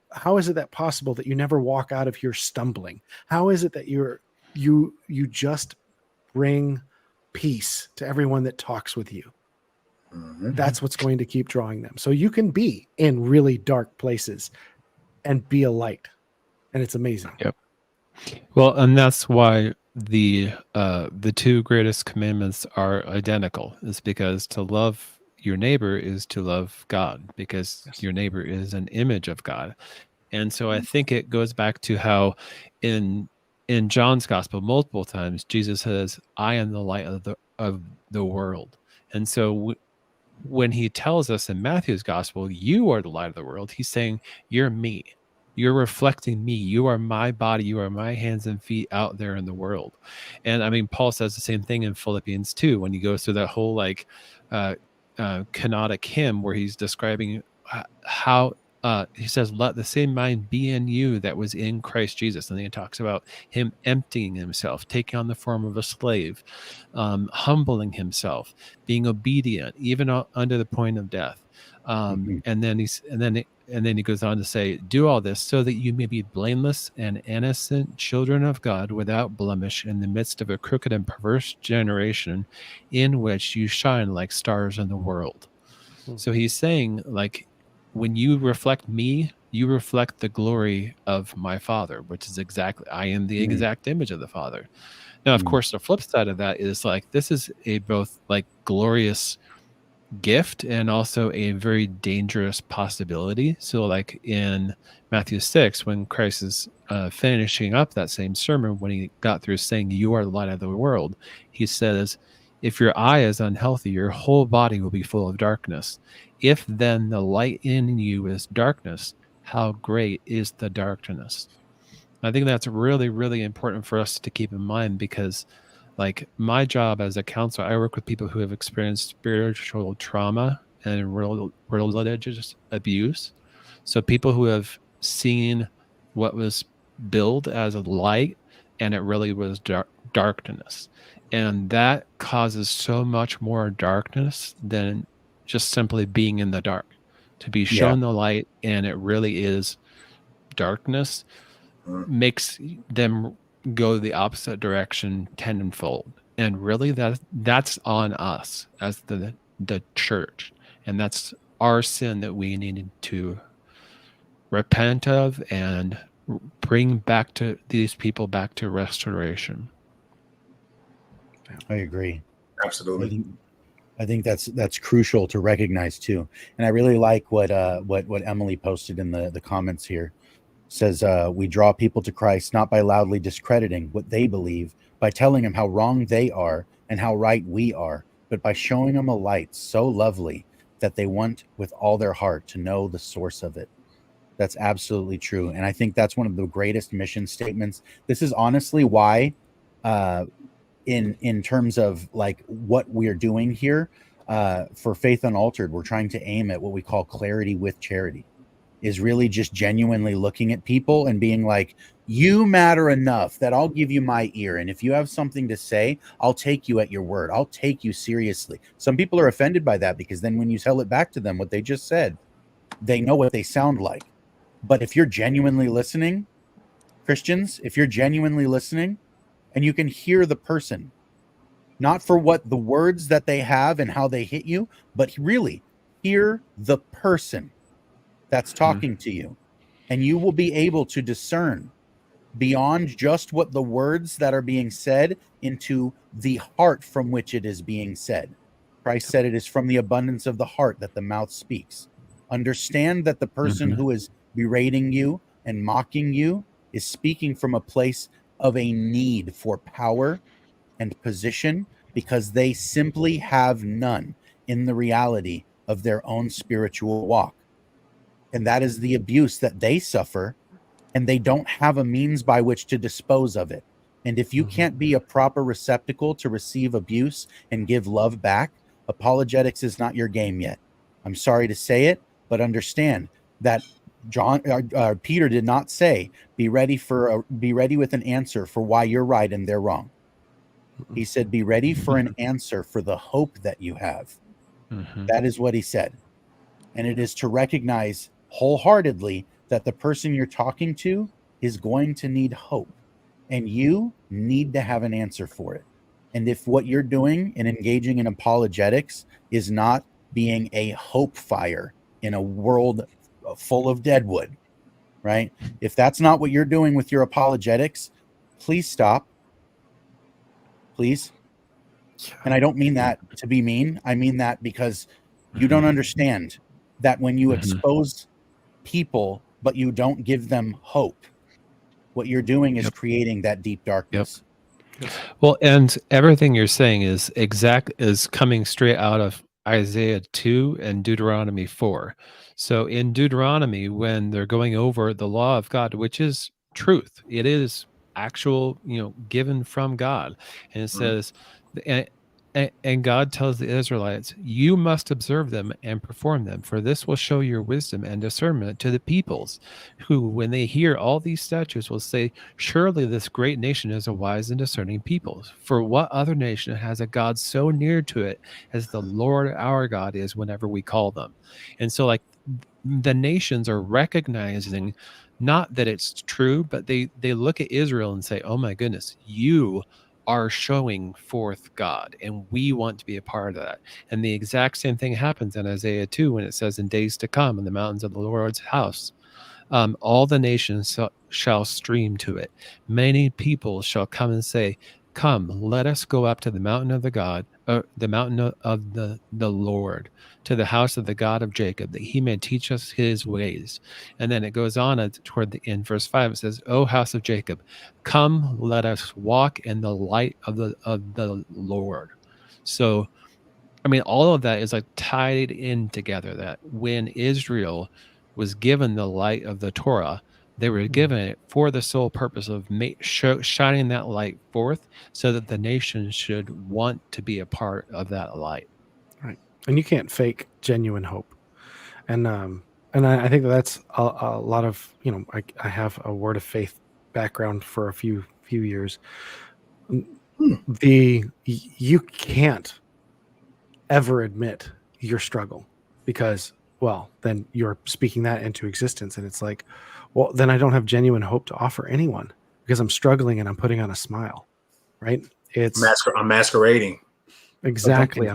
possible that you never walk out of here stumbling? How is it that you just bring peace to everyone that talks with you? That's what's going to keep drawing them. So you can be in really dark places and be a light, and it's amazing.
Yep. Well, and that's why the two greatest commandments are identical, is because to love your neighbor is to love God, because
Yes.
your neighbor is an image of God. And so I think it goes back to how in John's gospel multiple times Jesus says, I am the light of the world. And so when he tells us in Matthew's gospel, you are the light of the world, he's saying, you're me. You're reflecting me. You are my body. You are my hands and feet out there in the world. And I mean, Paul says the same thing in Philippians 2 when he goes through that whole like canonic hymn where he's describing how he says, let the same mind be in you that was in Christ Jesus. And then he talks about him emptying himself, taking on the form of a slave, humbling himself, being obedient, even under the point of death. And then he goes on to say, do all this so that you may be blameless and innocent children of God without blemish in the midst of a crooked and perverse generation in which you shine like stars in the world. So he's saying, like, when you reflect me, you reflect the glory of my Father, which is exactly, I am the exact image of the Father. Now, of course, the flip side of that is like, this is a both like glorious gift and also a very dangerous possibility. So like in Matthew 6, when Christ is finishing up that same sermon, when he got through saying, you are the light of the world, he says, if your eye is unhealthy, your whole body will be full of darkness. If then the light in you is darkness, how great is the darkness? I think that's really, really important for us to keep in mind, because like my job as a counselor, I work with people who have experienced spiritual trauma and religious abuse. So people who have seen what was billed as a light and it really was darkness. And that causes so much more darkness than just simply being in the dark. To be shown the light and it really is darkness makes them go the opposite direction tenfold. And really that's on us as the church. And that's our sin that we needed to repent of and bring back to these people back to restoration.
I agree.
Absolutely.
I think that's crucial to recognize too. And I really like what Emily posted in the comments here. Says we draw people to Christ not by loudly discrediting what they believe, by telling them how wrong they are and how right we are, but by showing them a light so lovely that they want with all their heart to know the source of it. That's absolutely true. And I think that's one of the greatest mission statements. This is honestly why in terms of like what we're doing here for Faith Unaltered, we're trying to aim at what we call clarity with charity, is really just genuinely looking at people and being like, you matter enough that I'll give you my ear. And if you have something to say, I'll take you at your word. I'll take you seriously. Some people are offended by that because then when you tell it back to them, what they just said, they know what they sound like. But if you're genuinely listening, Christians, if you're genuinely listening and you can hear the person, not for what the words that they have and how they hit you, but really hear the person that's talking to you, and you will be able to discern beyond just what the words that are being said into the heart from which it is being said. Christ said it is from the abundance of the heart that the mouth speaks. Understand that the person who is berating you and mocking you is speaking from a place of a need for power and position, because they simply have none in the reality of their own spiritual walk. And that is the abuse that they suffer, and they don't have a means by which to dispose of it. And if you can't be a proper receptacle to receive abuse and give love back, apologetics is not your game yet. I'm sorry to say it, but understand that Peter did not say, be ready with an answer for why you're right and they're wrong. He said, be ready for an answer for the hope that you have. That is what he said. And it is to recognize wholeheartedly that the person you're talking to is going to need hope, and you need to have an answer for it. And if what you're doing and engaging in apologetics is not being a hope fire in a world full of deadwood, right? If that's not what you're doing with your apologetics, please stop. Please. And I don't mean that to be mean. I mean that because You don't understand that when you
Mhm.
expose people, but you don't give them hope, what you're doing is
Yep.
creating that deep darkness.
Well, and everything you're saying is coming straight out of Isaiah 2 and Deuteronomy 4. So in Deuteronomy, when they're going over the law of God, which is truth, it is actual, given from God. And it says, and God tells the Israelites, you must observe them and perform them, for this will show your wisdom and discernment to the peoples, who, when they hear all these statutes, will say, surely this great nation is a wise and discerning people. For what other nation has a God so near to it as the Lord our God is whenever we call them? And so, like, the nations are recognizing not that it's true, but they look at Israel and say, oh my goodness, you are showing forth God, and we want to be a part of that. And the exact same thing happens in Isaiah 2 when it says, in days to come, in the mountains of the Lord's house, all the nations shall stream to it. Many people shall come and say, come, let us go up to the mountain of the God, the mountain of the Lord, to the house of the God of Jacob, that he may teach us his ways. And then it goes on toward the end, verse 5, it says, O house of Jacob, come, let us walk in the light of the Lord. So, I mean, all of that is like tied in together, that when Israel was given the light of the Torah, they were given it for the sole purpose of shining that light forth so that the nation should want to be a part of that light.
Right. And you can't fake genuine hope. And I think that's a lot of, I have a word of faith background for a few years. You can't ever admit your struggle because, well, then you're speaking that into existence. And it's like, well, then I don't have genuine hope to offer anyone because I'm struggling and I'm putting on a smile, right?
I'm masquerading.
Exactly.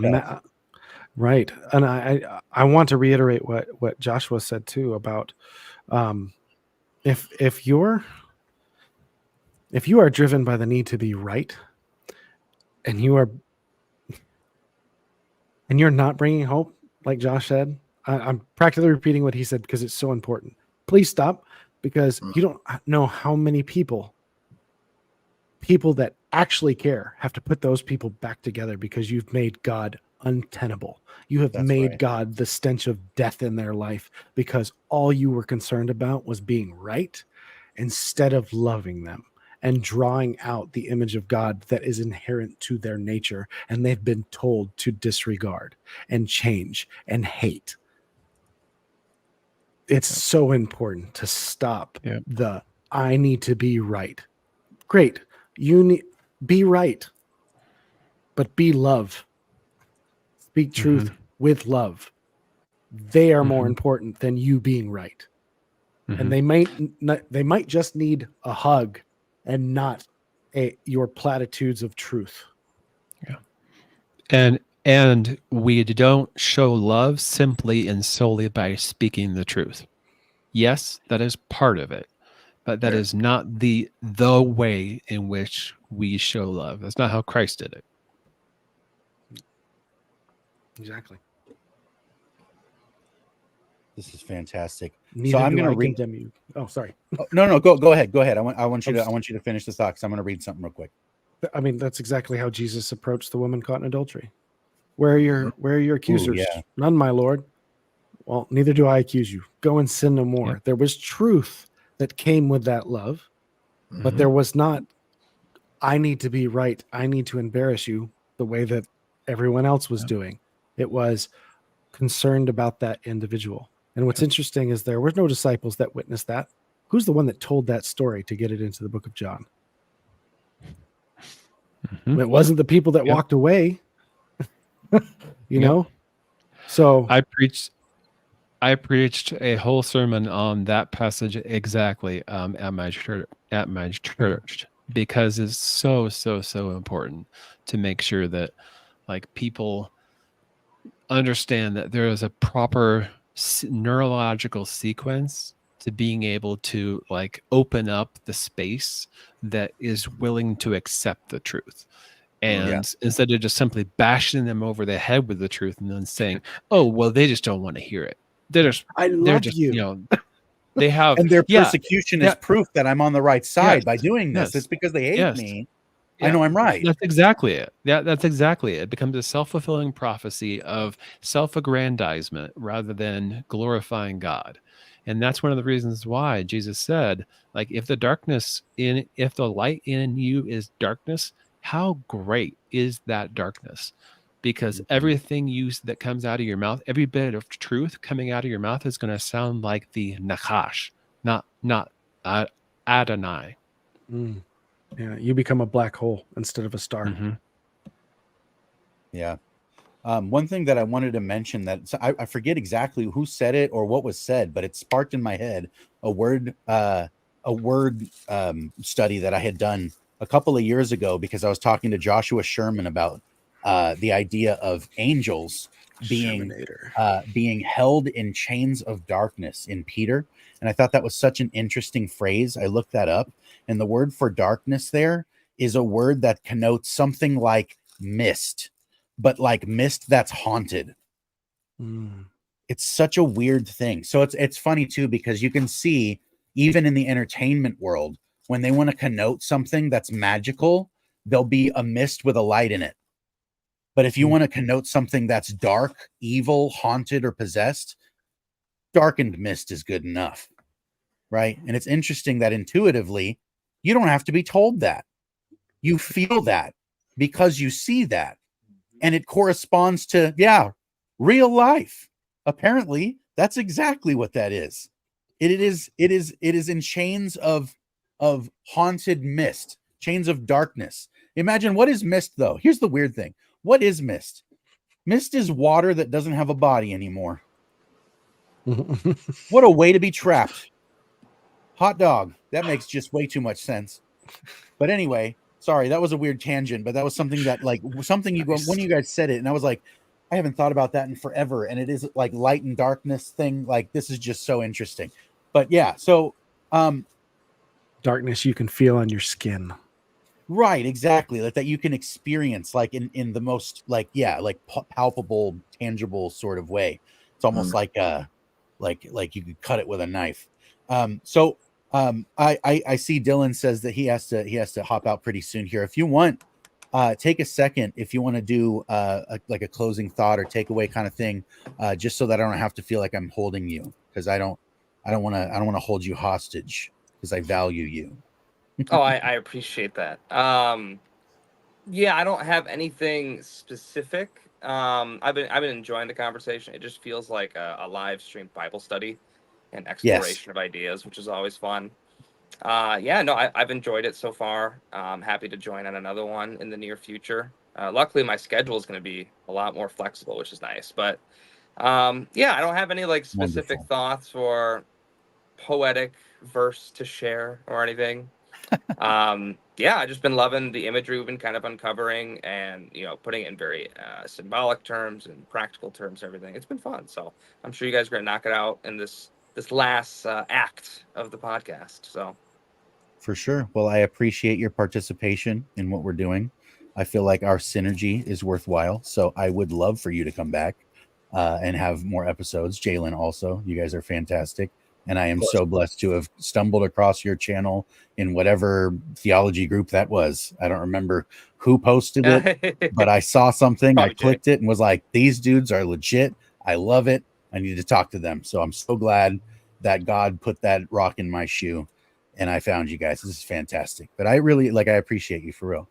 Right. And I want to reiterate what Joshua said too about if you are driven by the need to be right and you're not bringing hope, like Josh said, I'm practically repeating what he said because it's so important. Please stop, because you don't know how many people that actually care have to put those people back together because you've made God untenable. You have made God the stench of death in their life because all you were concerned about was being right instead of loving them and drawing out the image of God that is inherent to their nature, and they've been told to disregard and change and hate. It's so important to stop the I need to be right. Great. You need be right, but be love. Speak truth with love. They are more important than you being right. And they might just need a hug and not your platitudes of truth.
Yeah. And we don't show love simply and solely by speaking the truth. Yes, that is part of it, but that is not the way in which we show love. That's not how Christ did it.
Exactly.
This is fantastic.
Neither
so I'm going to read.
Condemn you. Oh, sorry.
No. Go ahead. I want you to finish this thought because I'm going to read something real quick.
I mean, that's exactly how Jesus approached the woman caught in adultery. Where are your accusers?
Yeah.
None, my Lord. Well, neither do I accuse you. Go and sin no more. Yeah. There was truth that came with that love, but there was not, I need to be right. I need to embarrass you the way that everyone else was doing. It was concerned about that individual. And what's interesting is there were no disciples that witnessed that. Who's the one that told that story to get it into the book of John? It wasn't the people that walked away, you know? So
I preached a whole sermon on that passage exactly at my church because it's so important to make sure that like people understand that there is a proper neurological sequence to being able to like open up the space that is willing to accept the truth. And instead of just simply bashing them over the head with the truth and then saying, "Oh, well, they just don't want to hear it. They're just,
you.
They have
and their persecution is proof that I'm on the right side by doing this. It's because they hate me. I know I'm right.
That's exactly it. That's exactly it. It becomes a self-fulfilling prophecy of self-aggrandizement rather than glorifying God. And that's one of the reasons why Jesus said, like, if the light in you is darkness, how great is that darkness? Because everything that comes out of your mouth, every bit of truth coming out of your mouth is going to sound like the Nachash, not Adonai.
Yeah, you become a black hole instead of a star.
Mm-hmm.
Yeah. One thing that I wanted to mention that I forget exactly who said it or what was said, but it sparked in my head a word study that I had done a couple of years ago because I was talking to Joshua Sherman about the idea of angels being held in chains of darkness in Peter. And I thought that was such an interesting phrase. I looked that up, and the word for darkness there is a word that connotes something like mist, but like mist that's haunted. It's such a weird thing. So it's funny too, because you can see even in the entertainment world, when they want to connote something that's magical, there'll be a mist with a light in it. But if you want to connote something that's dark, evil, haunted, or possessed, darkened mist is good enough, right? And it's interesting that intuitively, you don't have to be told that. You feel that because you see that. And it corresponds to, real life. Apparently, that's exactly what that is. It is in chains of haunted mist, chains of darkness. Imagine, what is mist, though? Here's the weird thing. What is mist? Mist is water that doesn't have a body anymore. What a way to be trapped. Hot dog. That makes just way too much sense. But anyway, sorry, that was a weird tangent, but that was something that, like, one of you guys said it, and I was like, I haven't thought about that in forever. And it is like light and darkness thing. Like, this is just so interesting. But yeah, so
darkness you can feel on your skin.
Right, exactly. Like that you can experience, like in the most palpable, tangible sort of way. It's almost like you could cut it with a knife. I see Dylan says that he has to hop out pretty soon here. If you want, take a second if you want to do a closing thought or takeaway kind of thing, just so that I don't have to feel like I'm holding you, because I don't want to hold you hostage, because I value you.
Oh, I appreciate that. Yeah, I don't have anything specific. I've been enjoying the conversation. It just feels like a live stream Bible study and exploration of ideas, which is always fun. I've enjoyed it so far. I'm happy to join on another one in the near future. Luckily, my schedule is going to be a lot more flexible, which is nice. But I don't have any specific thoughts or poetic verse to share or anything. I've just been loving the imagery we've been kind of uncovering and, putting it in very symbolic terms and practical terms, everything. It's been fun. So I'm sure you guys are going to knock it out in this last act of the podcast. So
for sure. Well, I appreciate your participation in what we're doing. I feel like our synergy is worthwhile. So I would love for you to come back and have more episodes. Jalen also, you guys are fantastic. And I am so blessed to have stumbled across your channel in whatever theology group that was. I don't remember who posted it, but I saw something. Probably I clicked it and was like, these dudes are legit. I love it. I need to talk to them. So I'm so glad that God put that rock in my shoe and I found you guys. This is fantastic. But I really I appreciate you for real.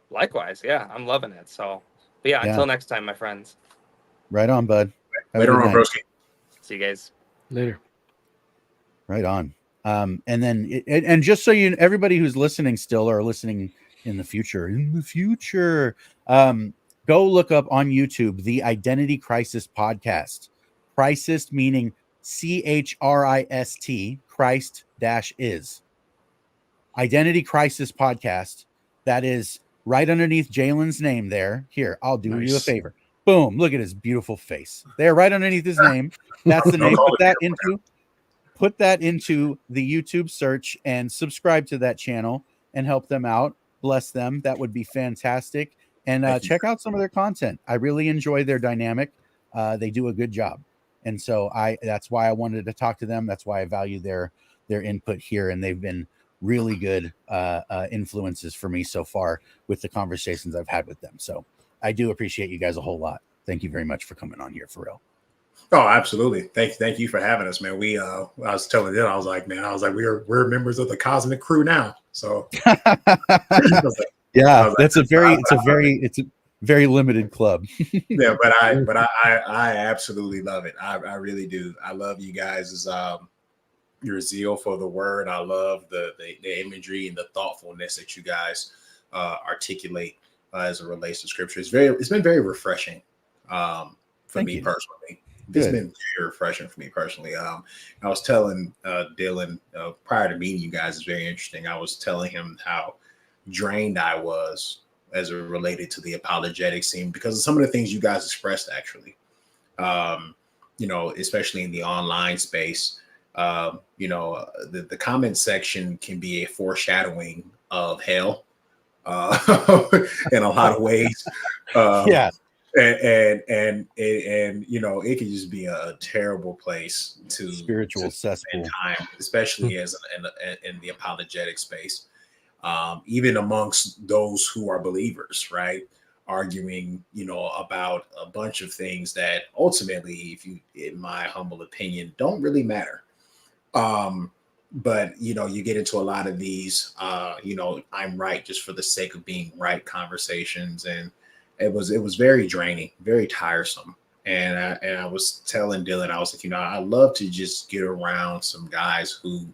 Likewise. Yeah, I'm loving it. So, but until next time, my friends.
Right on, bud.
Later on, broski.
See you guys
later.
Right on. And then, and just so everybody who's listening still or listening in the future, go look up on YouTube, the Identity Crisis Podcast. Crisis meaning CHRIST, Christ -is. Identity Crisis Podcast. That is right underneath Jalen's name there. Here, I'll do you a favor. Boom. Look at his beautiful face. There, right underneath his name. That's the name. Put that into the YouTube search and subscribe to that channel and help them out. bless them. That would be fantastic. And
Thank you.
check out some of their content. I really enjoy their dynamic. They do a good job. And so that's why I wanted to talk to them. That's why I value their input here. And they've been really good influences for me so far with the conversations I've had with them. So I do appreciate you guys a whole lot. Thank you very much for coming on here, for real.
Oh, absolutely. Thank you for having us, man. We I was telling them, I was like, we're members of the cosmic crew now. So
yeah, it's a very limited club.
Yeah, but I absolutely love it. I really do. I love you guys' your zeal for the word. I love the imagery and the thoughtfulness that you guys articulate as it relates to scripture. It's been very refreshing for me personally. It's been very refreshing for me personally. I was telling Dylan prior to meeting you guys, it's very interesting. I was telling him how drained I was as it related to the apologetic scene because of some of the things you guys expressed, actually. Especially in the online space, the comment section can be a foreshadowing of hell in a lot of ways.
Yeah.
And it can just be a terrible place to
spiritual cesspool
time, especially as in the apologetic space. Even amongst those who are believers, right? Arguing, about a bunch of things that ultimately, in my humble opinion, don't really matter. But you get into a lot of these, I'm right just for the sake of being right conversations, and it was very draining, very tiresome. And I was telling Dylan, I was like, I love to just get around some guys who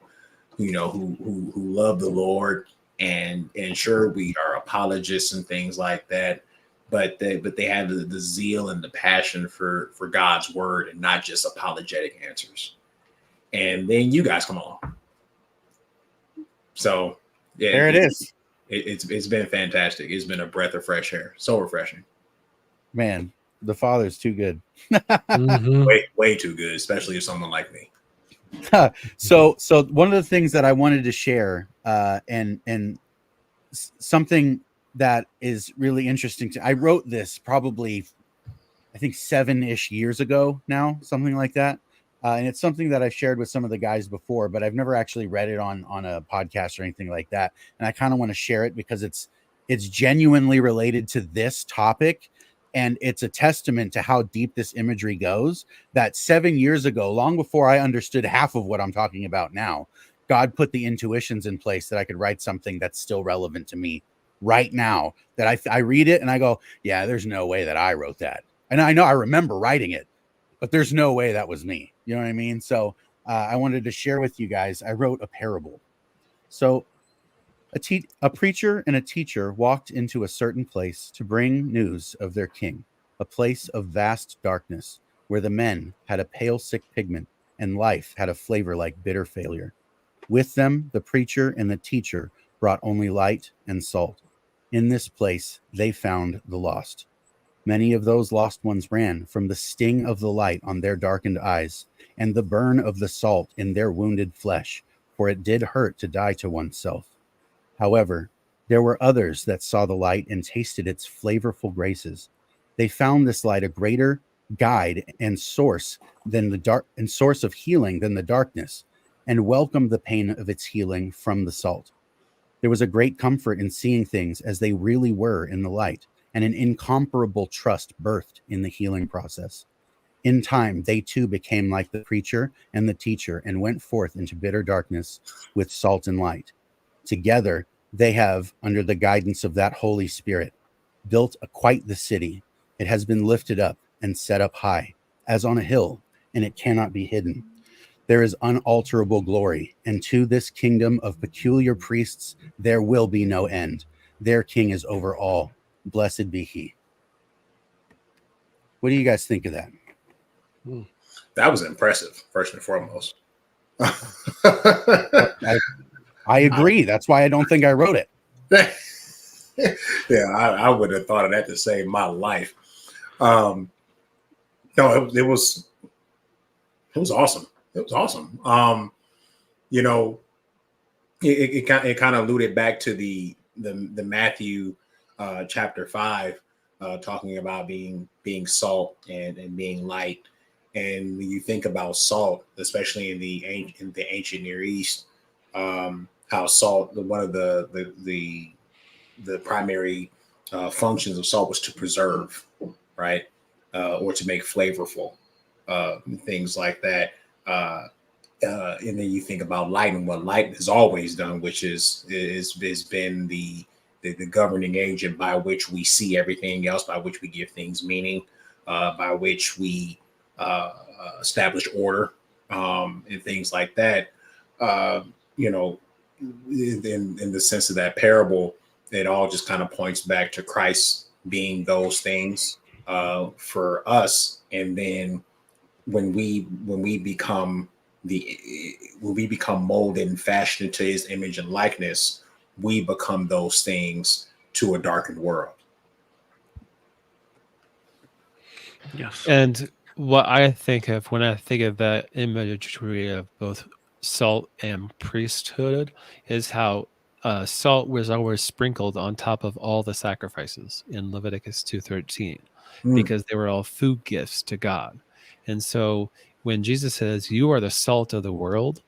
love the Lord, and sure, we are apologists and things like that, but they have the zeal and the passion for God's word and not just apologetic answers. And then you guys come along. So yeah,
there it is.
It's been fantastic. It's been a breath of fresh air. So refreshing.
Man, the Father's too good.
Mm-hmm.
Way too good, especially if someone like me.
So one of the things that I wanted to share, and something that is really interesting I wrote this probably, I think 7-ish years ago now, something like that. And it's something that I've shared with some of the guys before, but I've never actually read it on a podcast or anything like that. And I kind of want to share it because it's genuinely related to this topic. And it's a testament to how deep this imagery goes, that 7 years ago, long before I understood half of what I'm talking about now, God put the intuitions in place that I could write something that's still relevant to me right now, that I read it and I go, yeah, there's no way that I wrote that. And I know I remember writing it, but there's no way that was me. You know what I mean? So I wanted to share with you guys, I wrote a parable. So a preacher and a teacher walked into a certain place to bring news of their king, a place of vast darkness, where the men had a pale, sick pigment, and life had a flavor like bitter failure. With them, the preacher and the teacher brought only light and salt. In this place, they found the lost. Many of those lost ones ran from the sting of the light on their darkened eyes and the burn of the salt in their wounded flesh, for it did hurt to die to oneself. However, there were others that saw the light and tasted its flavorful graces. They found this light a greater guide and source of healing than the darkness, and welcomed the pain of its healing from the salt. There was a great comfort in seeing things as they really were in the light, and an incomparable trust birthed in the healing process. In time, they too became like the preacher and the teacher and went forth into bitter darkness with salt and light. Together, they have, under the guidance of that Holy Spirit, built quite the city. It has been lifted up and set up high, as on a hill, and it cannot be hidden. There is unalterable glory, and to this kingdom of peculiar priests there will be no end. Their king is over all. Blessed be he. What do you guys think of that?
That was impressive, first and foremost.
I agree. That's why I don't think I wrote it.
Yeah, I would have thought of that to save my life. No, it was awesome. It was awesome. It kind of alluded back to the the Matthew chapter 5, talking about being salt and being light. And when you think about salt, especially in the ancient Near East, how salt, one of the primary functions of salt was to preserve, right, or to make flavorful, things like that. And then you think about light and what light has always done, which is been the governing agent by which we see everything else, by which we give things meaning, by which we establish order, and things like that. You know, in the sense of that parable, it all just kind of points back to Christ being those things for us. And then when we become molded and fashioned into his image and likeness, we become those things to a darkened world.
Yes.
And what I think of when I think of that imagery of both salt and priesthood is how salt was always sprinkled on top of all the sacrifices in Leviticus 2:13, because they were all food gifts to God. And so when Jesus says, "You are the salt of the world,"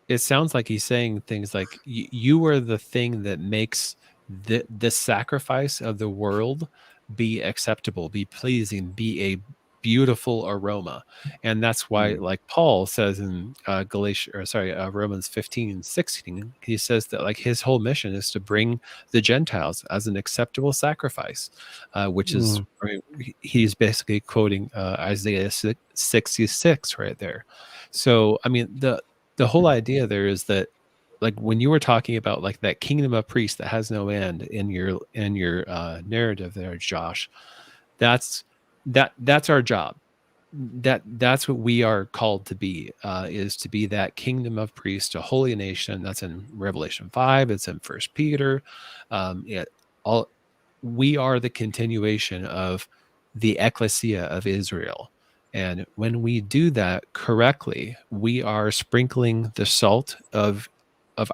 it sounds like he's saying things like, "You are the thing that makes the sacrifice of the world be acceptable, be pleasing, be a beautiful aroma." And that's why, like Paul says in Romans 15:16, he says that like his whole mission is to bring the Gentiles as an acceptable sacrifice, which is, I mean, he's basically quoting Isaiah 66 right there. So, I mean, the whole idea there is that, like when you were talking about like that kingdom of priests that has no end in your narrative there, Josh, that's our job. That's what we are called to be, is to be that kingdom of priests, a holy nation. That's in Revelation 5. It's in 1 Peter. We are the continuation of the ecclesia of Israel. And when we do that correctly, we are sprinkling the salt of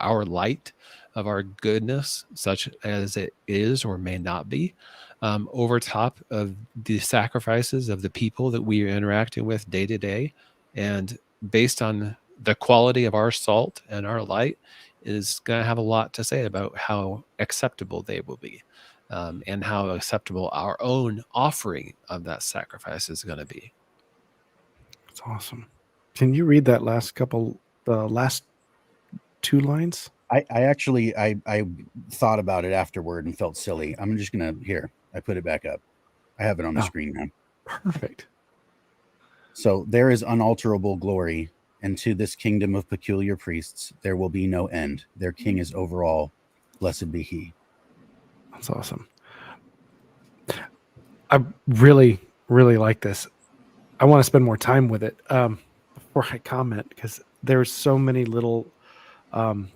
our light, of our goodness, such as it is or may not be, over top of the sacrifices of the people that we are interacting with day to day. And based on the quality of our salt and our light is going to have a lot to say about how acceptable they will be, and how acceptable our own offering of that sacrifice is going to be.
That's awesome. Can you read that the last two lines?
I actually thought about it afterward and felt silly. I'm just gonna I put it back up. I have it on the screen now.
Perfect.
So there is unalterable glory, and to this kingdom of peculiar priests there will be no end. Their king is over all. Blessed be he.
That's awesome. I really, really like this. I want to spend more time with it before I comment, because there's so many little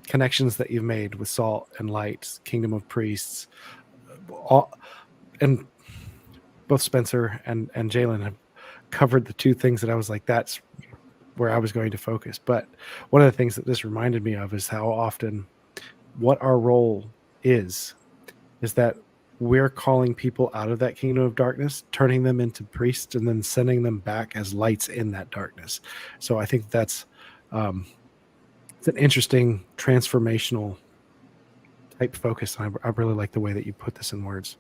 connections that you've made with salt and light, kingdom of priests, and both Spencer and Jalen have covered the two things that I was like, that's where I was going to focus. But one of the things that this reminded me of is how often what our role is that we're calling people out of that kingdom of darkness, turning them into priests, and then sending them back as lights in that darkness. So I think that's it's an interesting transformational type focus. And I really like the way that you put this in words.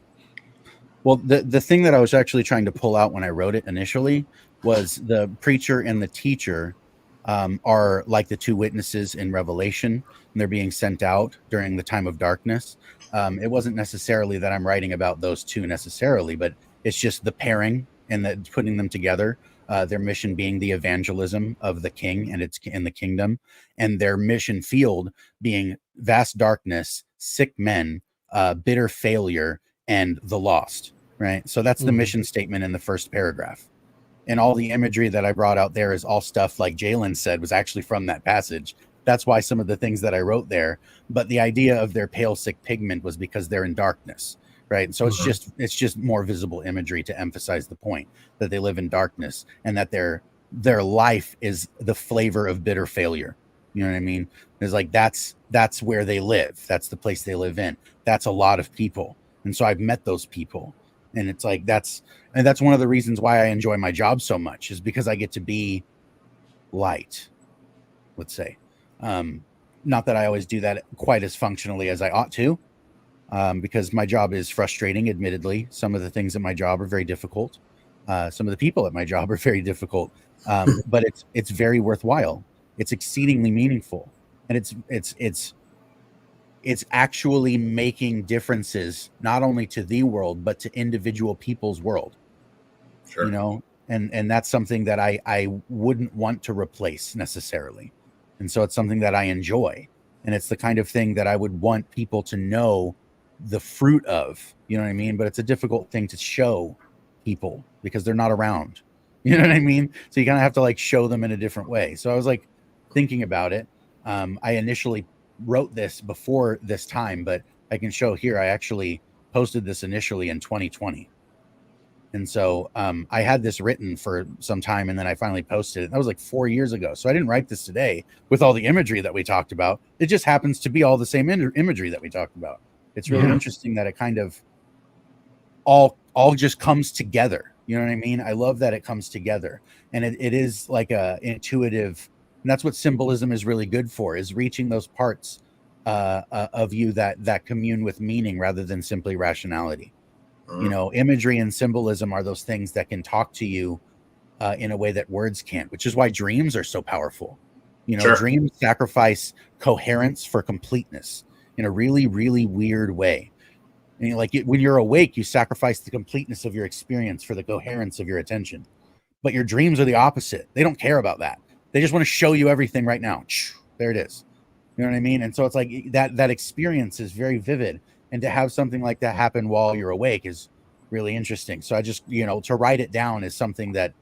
Well, the thing that I was actually trying to pull out when I wrote it initially was the preacher and the teacher are like the two witnesses in Revelation, and they're being sent out during the time of darkness. It wasn't necessarily that I'm writing about those two necessarily, but it's just the pairing and putting them together. Their mission being the evangelism of the king and it's in the kingdom, and their mission field being vast darkness, sick men, bitter failure, and the lost. Right. So that's the mission statement in the first paragraph. And all the imagery that I brought out there is all stuff like Jalen said was actually from that passage. That's why some of the things that I wrote there. But the idea of their pale, sick pigment was because they're in darkness. Right. So it's just more visible imagery to emphasize the point that they live in darkness and that their life is the flavor of bitter failure. You know what I mean? It's like that's where they live. That's the place they live in. That's a lot of people. And so I've met those people. And it's like that's one of the reasons why I enjoy my job so much, is because I get to be light, let's say. Not that I always do that quite as functionally as I ought to, because my job is frustrating, admittedly. Some of the things at my job are very difficult. Some of the people at my job are very difficult, but it's very worthwhile. It's exceedingly meaningful, and it's actually making differences, not only to the world, but to individual people's world.
Sure.
You know, and that's something that I wouldn't want to replace necessarily. And so it's something that I enjoy, and it's the kind of thing that I would want people to know the fruit of, you know what I mean? But it's a difficult thing to show people because they're not around, you know what I mean? So you kind of have to like show them in a different way. So I was like thinking about it. I initially wrote this before this time, but I can show here, I actually posted this initially in 2020. And so I had this written for some time, and then I finally posted it. That was like 4 years ago. So I didn't write this today with all the imagery that we talked about. It just happens to be all the same imagery that we talked about. It's really interesting that it kind of all just comes together. You know what I mean? I love that it comes together. And it is like a intuitive, and that's what symbolism is really good for, is reaching those parts of you that commune with meaning rather than simply rationality. You know, imagery and symbolism are those things that can talk to you in a way that words can't, which is why dreams are so powerful. You know, dreams sacrifice coherence for completeness in a really, really weird way. And like when you're awake, you sacrifice the completeness of your experience for the coherence of your attention. But your dreams are the opposite. They don't care about that. They just want to show you everything right now. There it is. You know what I mean? And so it's like that experience is very vivid. And to have something like that happen while you're awake is really interesting. So I just, you know, to write it down is something that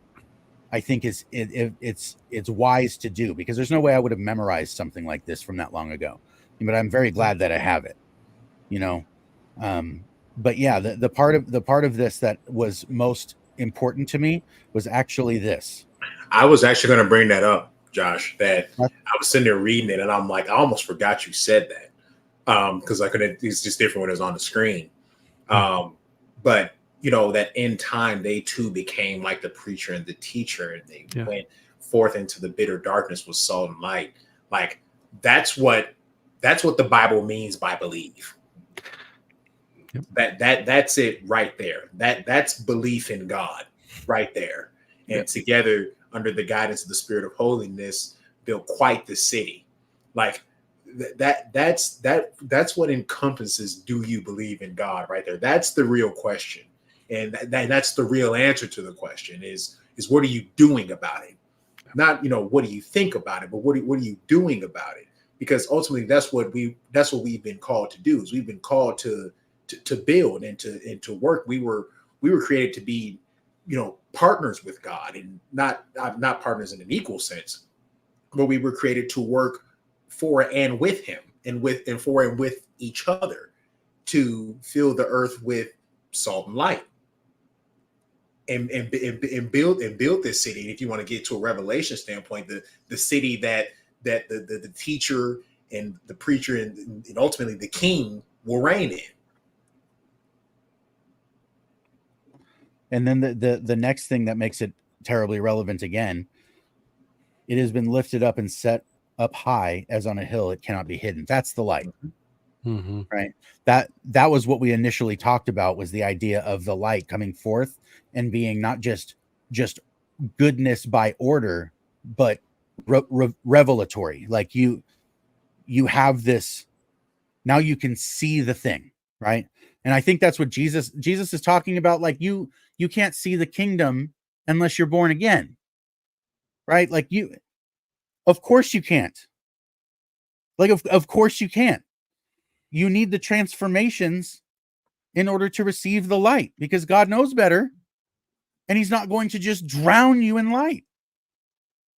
I think is it's wise to do, because there's no way I would have memorized something like this from that long ago. But I'm very glad that I have it, you know. But yeah, the part of this that was most important to me was actually this.
I was actually going to bring that up, Josh, that I was sitting there reading it and I'm like, I almost forgot you said that. Because it's just different when it was on the screen. But you know, that in time they too became like the preacher and the teacher, and they went forth into the bitter darkness with salt and light. Like that's what the Bible means by believe. Yep. That's it right there. That's belief in God right there. And together under the guidance of the Spirit of holiness built quite the city. Like that's what encompasses, do you believe in God right there? That's the real question. And that's the real answer to the question is what are you doing about it? Not, you know, what do you think about it, but what are you doing about it? Because ultimately that's what we've been called to do, is we've been called to build and to work. We were created to be, you know, partners with God, and not partners in an equal sense, but we were created to work for and with him and for and with each other to fill the earth with salt and light and build this city. And if you want to get to a revelation standpoint, the city that the teacher and the preacher and ultimately the king will reign in.
And then the next thing that makes it terribly relevant again, it has been lifted up and set up high as on a hill, it cannot be hidden. That's the light. Right? That was what we initially talked about, was the idea of the light coming forth and being not just goodness by order, but revelatory. Like you have this, now you can see the thing, right? And I think that's what Jesus is talking about. Like you can't see the kingdom unless you're born again, right? Like of course you can't. Like, of course you can't. You need the transformations in order to receive the light, because God knows better, and he's not going to just drown you in light.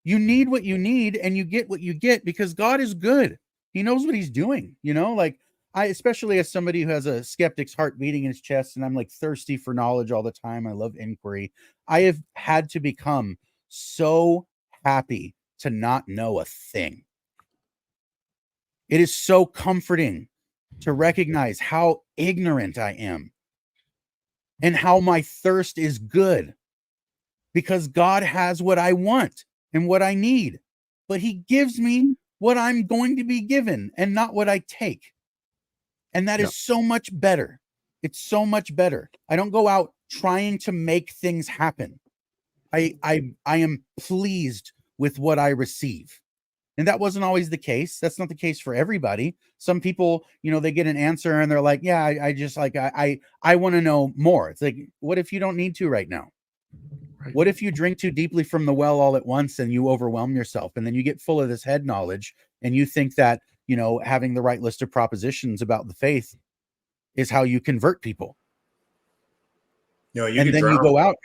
You need what you need, and you get what you get, because God is good. He knows what he's doing, you know? Like, I, especially as somebody who has a skeptic's heart beating in his chest, and I'm like thirsty for knowledge all the time. I love inquiry. I have had to become so happy to not know a thing. It is so comforting to recognize how ignorant I am and how my thirst is good, because God has what I want and what I need, but he gives me what I'm going to be given and not what I take. And that is so much better. It's so much better. I don't go out trying to make things happen. I am pleased with what I receive. And that wasn't always the case. That's not the case for everybody. Some people, they get an answer and they're like, yeah, I just like, I want to know more. It's like, what if you don't need to right now? Right. What if you drink too deeply from the well all at once and you overwhelm yourself, and then you get full of this head knowledge and you think that, having the right list of propositions about the faith is how you convert people.
You
go out.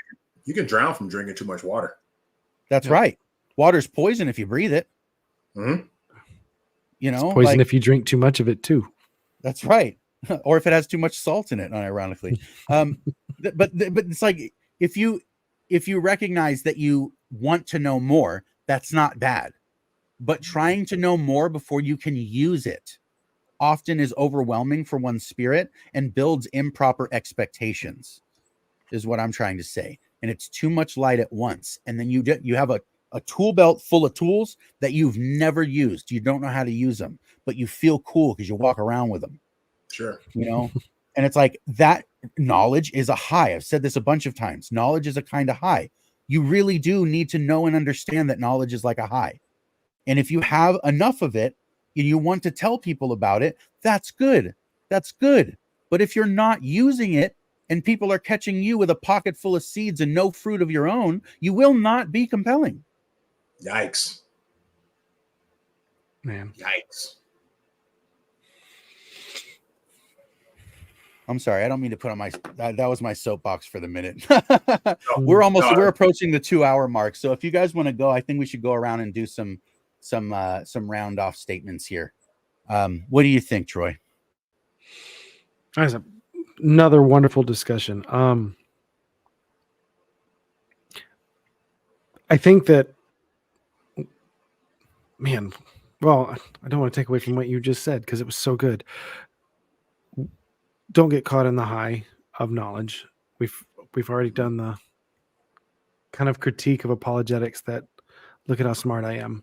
You can drown from drinking too much water.
That's right. Water's poison if you breathe it.
Mm-hmm.
It's poison if you drink too much of it too.
That's right. Or if it has too much salt in it, ironically. But it's like, if you recognize that you want to know more, that's not bad. But trying to know more before you can use it often is overwhelming for one's spirit and builds improper expectations, is what I'm trying to say. And it's too much light at once. And then you have a tool belt full of tools that you've never used. You don't know how to use them, but you feel cool because you walk around with them.
Sure.
And it's like, that knowledge is a high. I've said this a bunch of times. Knowledge is a kind of high. You really do need to know and understand that knowledge is like a high. And if you have enough of it and you want to tell people about it, that's good. That's good. But if you're not using it and people are catching you with a pocket full of seeds and no fruit of your own, you will not be compelling.
Yikes.
Man.
Yikes.
I'm sorry. I don't mean to put on that was my soapbox for the minute. We're approaching the 2-hour mark. So if you guys want to go, I think we should go around and do some round off statements here. What do you think, Troy?
That's another wonderful discussion. I think that, man, well, I don't want to take away from what you just said because it was so good. Don't get caught in the high of knowledge. We've already done the kind of critique of apologetics that look at how smart I am,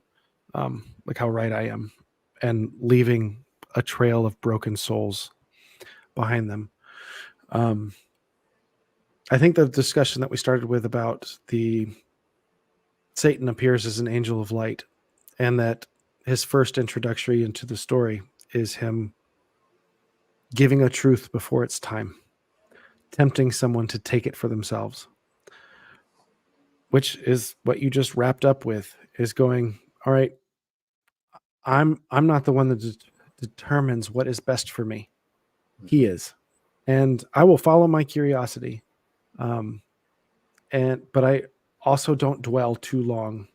look how right I am, and leaving a trail of broken souls behind them. I think the discussion that we started with about Satan appears as an angel of light, and that his first introductory into the story is him giving a truth before it's time, tempting someone to take it for themselves, which is what you just wrapped up with, is going, all right, I'm not the one that determines what is best for me. He is. And I will follow my curiosity. But I also don't dwell too long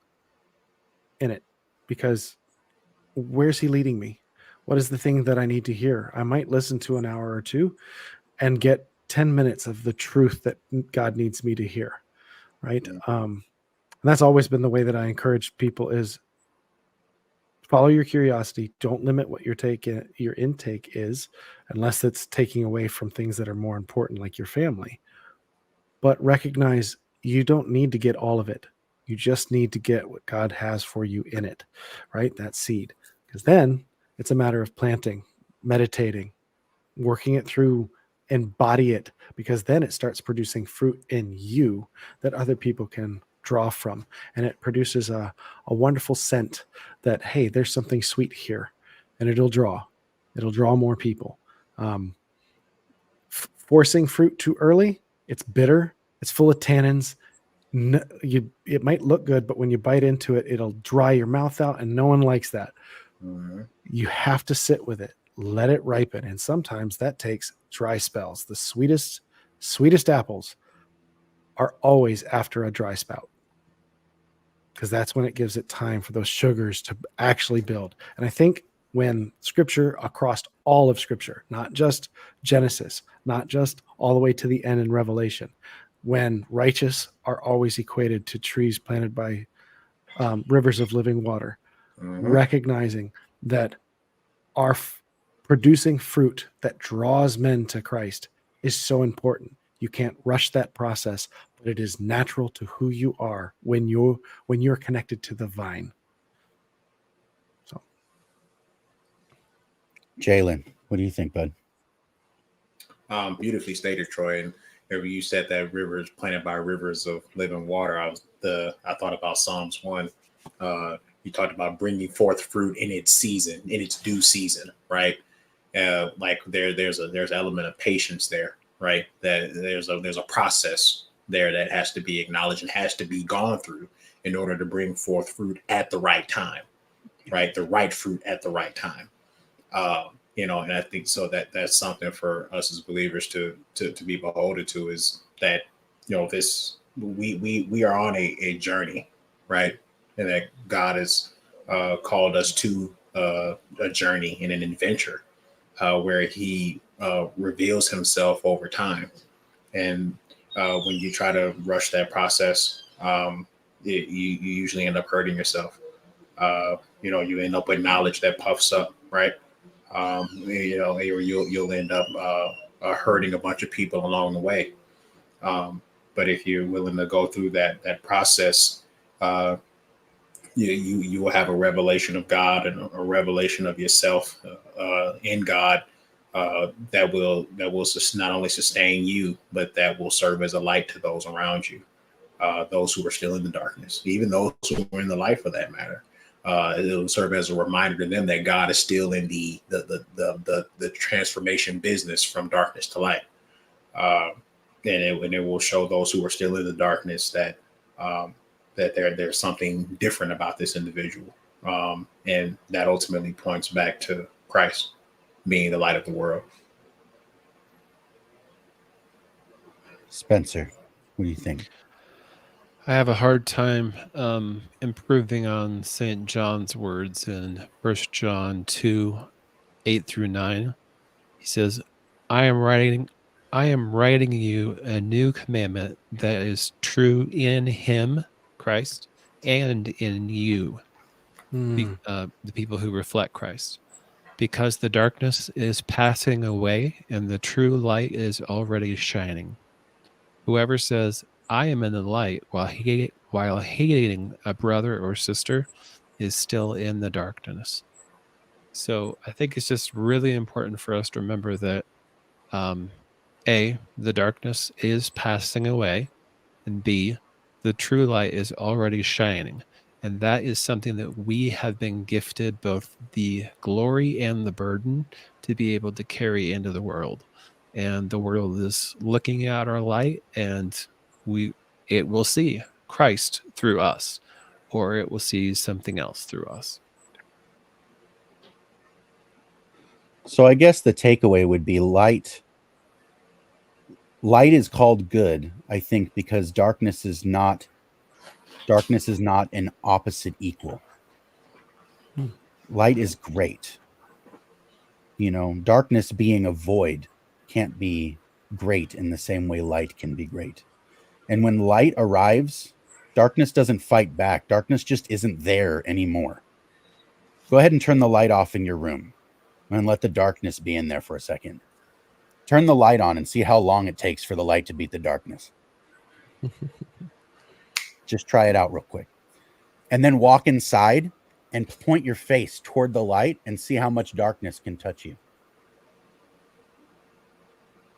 in it, because where's he leading me? What is the thing that I need to hear? I might listen to an hour or two and get 10 minutes of the truth that God needs me to hear. Right. And that's always been the way that I encourage people, is follow your curiosity. Don't limit what your intake is, unless it's taking away from things that are more important, like your family. But recognize you don't need to get all of it. You just need to get what God has for you in it, right? That seed. Because then it's a matter of planting, meditating, working it through, embody it, because then it starts producing fruit in you that other people can draw from. And it produces a wonderful scent that, hey, there's something sweet here, and it'll draw more people. Forcing fruit too early, it's bitter, it's full of tannins. It might look good, but when you bite into it, it'll dry your mouth out, and no one likes that. Mm-hmm. You have to sit with it, let it ripen. And sometimes that takes dry spells. The sweetest apples are always after a dry spout, because that's when it gives it time for those sugars to actually build. And I think when Scripture, across all of Scripture, not just Genesis, not just all the way to the end in Revelation, when righteous are always equated to trees planted by rivers of living water, recognizing that producing fruit that draws men to Christ is so important. You can't rush that process, but it is natural to who you are when you're connected to the vine. So,
Jalen, what do you think, bud?
Beautifully stated, Troy. And whenever you said that rivers planted by rivers of living water, I thought about Psalms 1. You talked about bringing forth fruit in its season, in its due season, right? Like there's an element of patience there, right? That there's a process there that has to be acknowledged and has to be gone through in order to bring forth fruit at the right time, right? The right fruit at the right time. And I think so that's something for us as believers to be beholden to, is that, this we are on a journey, right? And that God has called us to a journey and an adventure where he reveals himself over time. And when you try to rush that process, you usually end up hurting yourself. You end up with knowledge that puffs up, right? You'll end up hurting a bunch of people along the way. But if you're willing to go through that process, you will have a revelation of God and a revelation of yourself in God that will not only sustain you, but that will serve as a light to those around you, those who are still in the darkness, even those who are in the light, for that matter. It will serve as a reminder to them that God is still in the transformation business from darkness to light, and it will show those who are still in the darkness that there's something different about this individual, and that ultimately points back to Christ being the light of the world.
Spencer, what do you think?
I have a hard time improving on St. John's words in 1 John 2:8-9. He says, I am writing you a new commandment that is true in him, Christ, and in you, the people who reflect Christ. Because the darkness is passing away and the true light is already shining. Whoever says, I am in the light while hating a brother or sister is still in the darkness. So I think it's just really important for us to remember that A, the darkness is passing away, and B, the true light is already shining. And that is something that we have been gifted both the glory and the burden to be able to carry into the world. And the world is looking at our light, and it will see Christ through us, or it will see something else through us.
So I guess the takeaway would be light. Light is called good, I think, because darkness is not an opposite equal. Light is great. Darkness being a void can't be great in the same way light can be great. And when light arrives, darkness doesn't fight back. Darkness just isn't there anymore. Go ahead and turn the light off in your room and let the darkness be in there for a second. Turn the light on and see how long it takes for the light to beat the darkness. Just try it out real quick. And then walk inside and point your face toward the light and see how much darkness can touch you.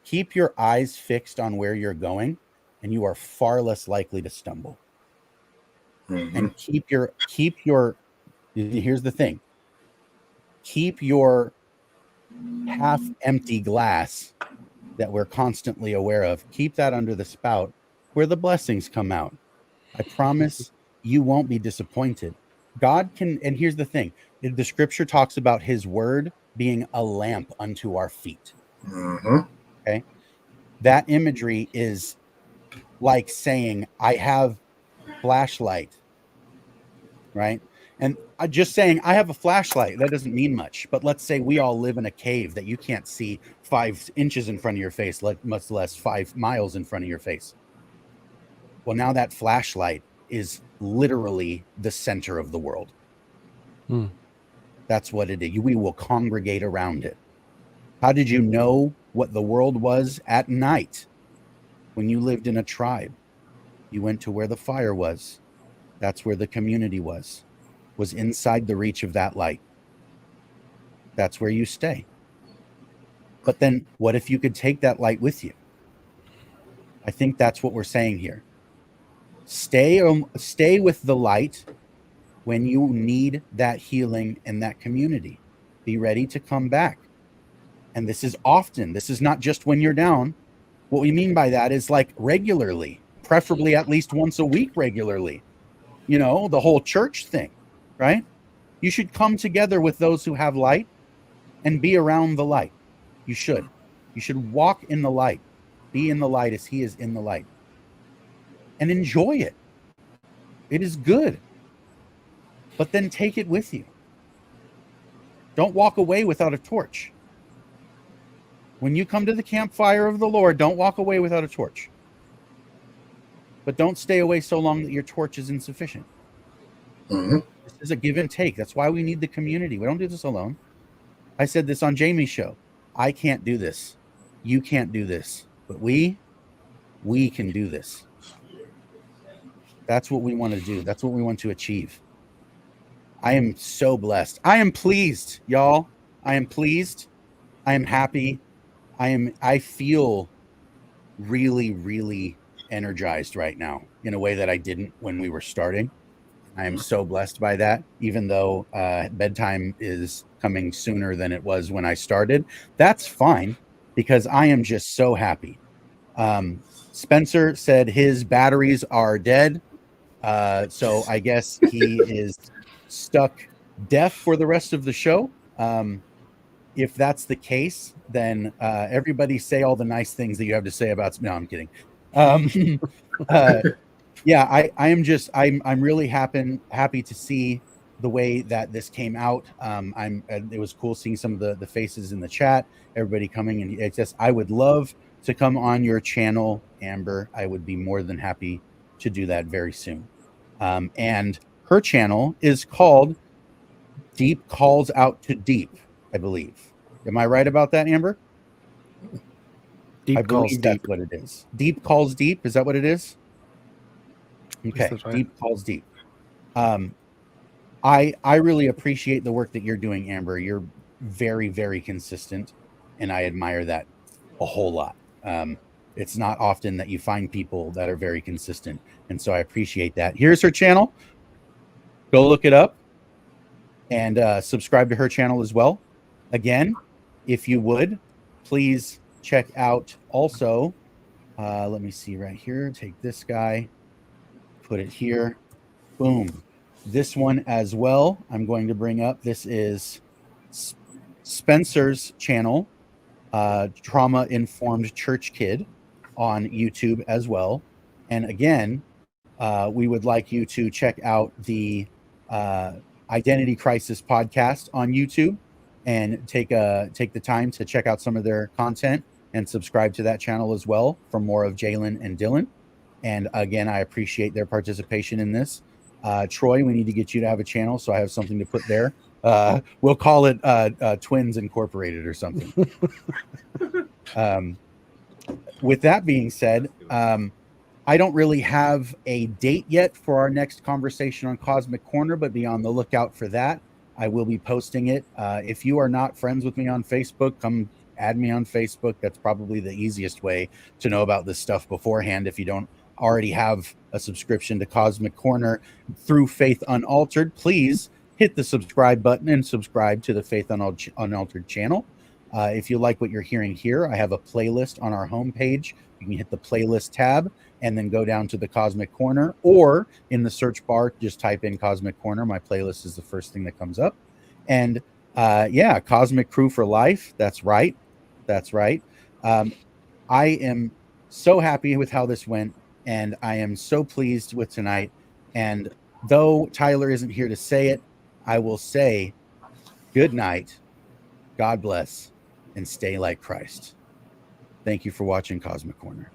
Keep your eyes fixed on where you're going, and you are far less likely to stumble. Mm-hmm. And here's the thing. Keep your half empty glass that we're constantly aware of. Keep that under the spout where the blessings come out. I promise you won't be disappointed. God can, and here's the thing. The scripture talks about his word being a lamp unto our feet.
Mm-hmm.
Okay. That imagery is like saying, I have flashlight, right? And just saying I have a flashlight, that doesn't mean much. But let's say we all live in a cave that you can't see 5 inches in front of your face, much less 5 miles in front of your face. Well, now that flashlight is literally the center of the world. That's what it is. We will congregate around it. How did you know what the world was at night? When you lived in a tribe, you went to where the fire was. That's where the community was inside the reach of that light. That's where you stay. But then what if you could take that light with you? I think that's what we're saying here. Stay with the light when you need that healing and that community. Be ready to come back. And this is often. This is not just when you're down. What we mean by that is like regularly, preferably at least once a week regularly. You know, the whole church thing, right? You should come together with those who have light and be around the light. You should. You should walk in the light. Be in the light as he is in the light. And enjoy it. It is good. But then take it with you. Don't walk away without a torch. When you come to the campfire of the Lord, don't walk away without a torch. But don't stay away so long that your torch is insufficient.
Mm-hmm.
This is a give and take. That's why we need the community. We don't do this alone. I said this on Jamie's show. I can't do this. You can't do this. But we can do this. That's what we want to do. That's what we want to achieve. I am so blessed. I am pleased, y'all. I am pleased. I am happy. I feel really, really energized right now in a way that I didn't when we were starting. I am so blessed by that, even though bedtime is coming sooner than it was when I started. That's fine because I am just so happy. Spencer said his batteries are dead. So I guess he is stuck deaf for the rest of the show. If that's the case, then everybody say all the nice things that you have to say about. No, I'm kidding. Yeah, I'm really happy to see the way that this came out. It was cool seeing some of the faces in the chat, everybody coming, and it's just, I would love to come on your channel, Amber. I would be more than happy to do that very soon. And her channel is called Deep Calls Out to Deep, I believe. Am I right about that, Amber?
Deep calls deep.
That's what it is. Deep calls deep. Is that what it is? Okay.
Right.
Deep calls deep. I really appreciate the work that you're doing, Amber. You're very, very consistent, and I admire that a whole lot. It's not often that you find people that are very consistent, and so I appreciate that. Here's her channel. Go look it up and subscribe to her channel as well. Again, if you would, please check out also, let me see right here. Take this guy, put it here. Boom. This one as well, I'm going to bring up. This is Spencer's channel, Trauma Informed Church Kid on YouTube as well. And again, we would like you to check out the Identity Crisis podcast on YouTube and take the time to check out some of their content and subscribe to that channel as well for more of Jalen and Dylan. And again, I appreciate their participation in this. Troy, we need to get you to have a channel, so I have something to put there. We'll call it Twins Incorporated or something. With that being said, I don't really have a date yet for our next conversation on Cosmic Corner, but be on the lookout for that. I will be posting it. If you are not friends with me on Facebook, come add me on Facebook. That's probably the easiest way to know about this stuff beforehand. If you don't already have a subscription to Cosmic Corner through Faith Unaltered, please hit the subscribe button and subscribe to the Faith Unaltered channel. If you like what you're hearing here, I have a playlist on our homepage. You can hit the playlist tab and then go down to the Cosmic Corner, or in the search bar, just type in Cosmic Corner. My playlist is the first thing that comes up. And yeah, Cosmic Crew for life. That's right. That's right. I am so happy with how this went, and I am so pleased with tonight. And though Tyler isn't here to say it, I will say good night, God bless, and stay like Christ. Thank you for watching Cosmic Corner.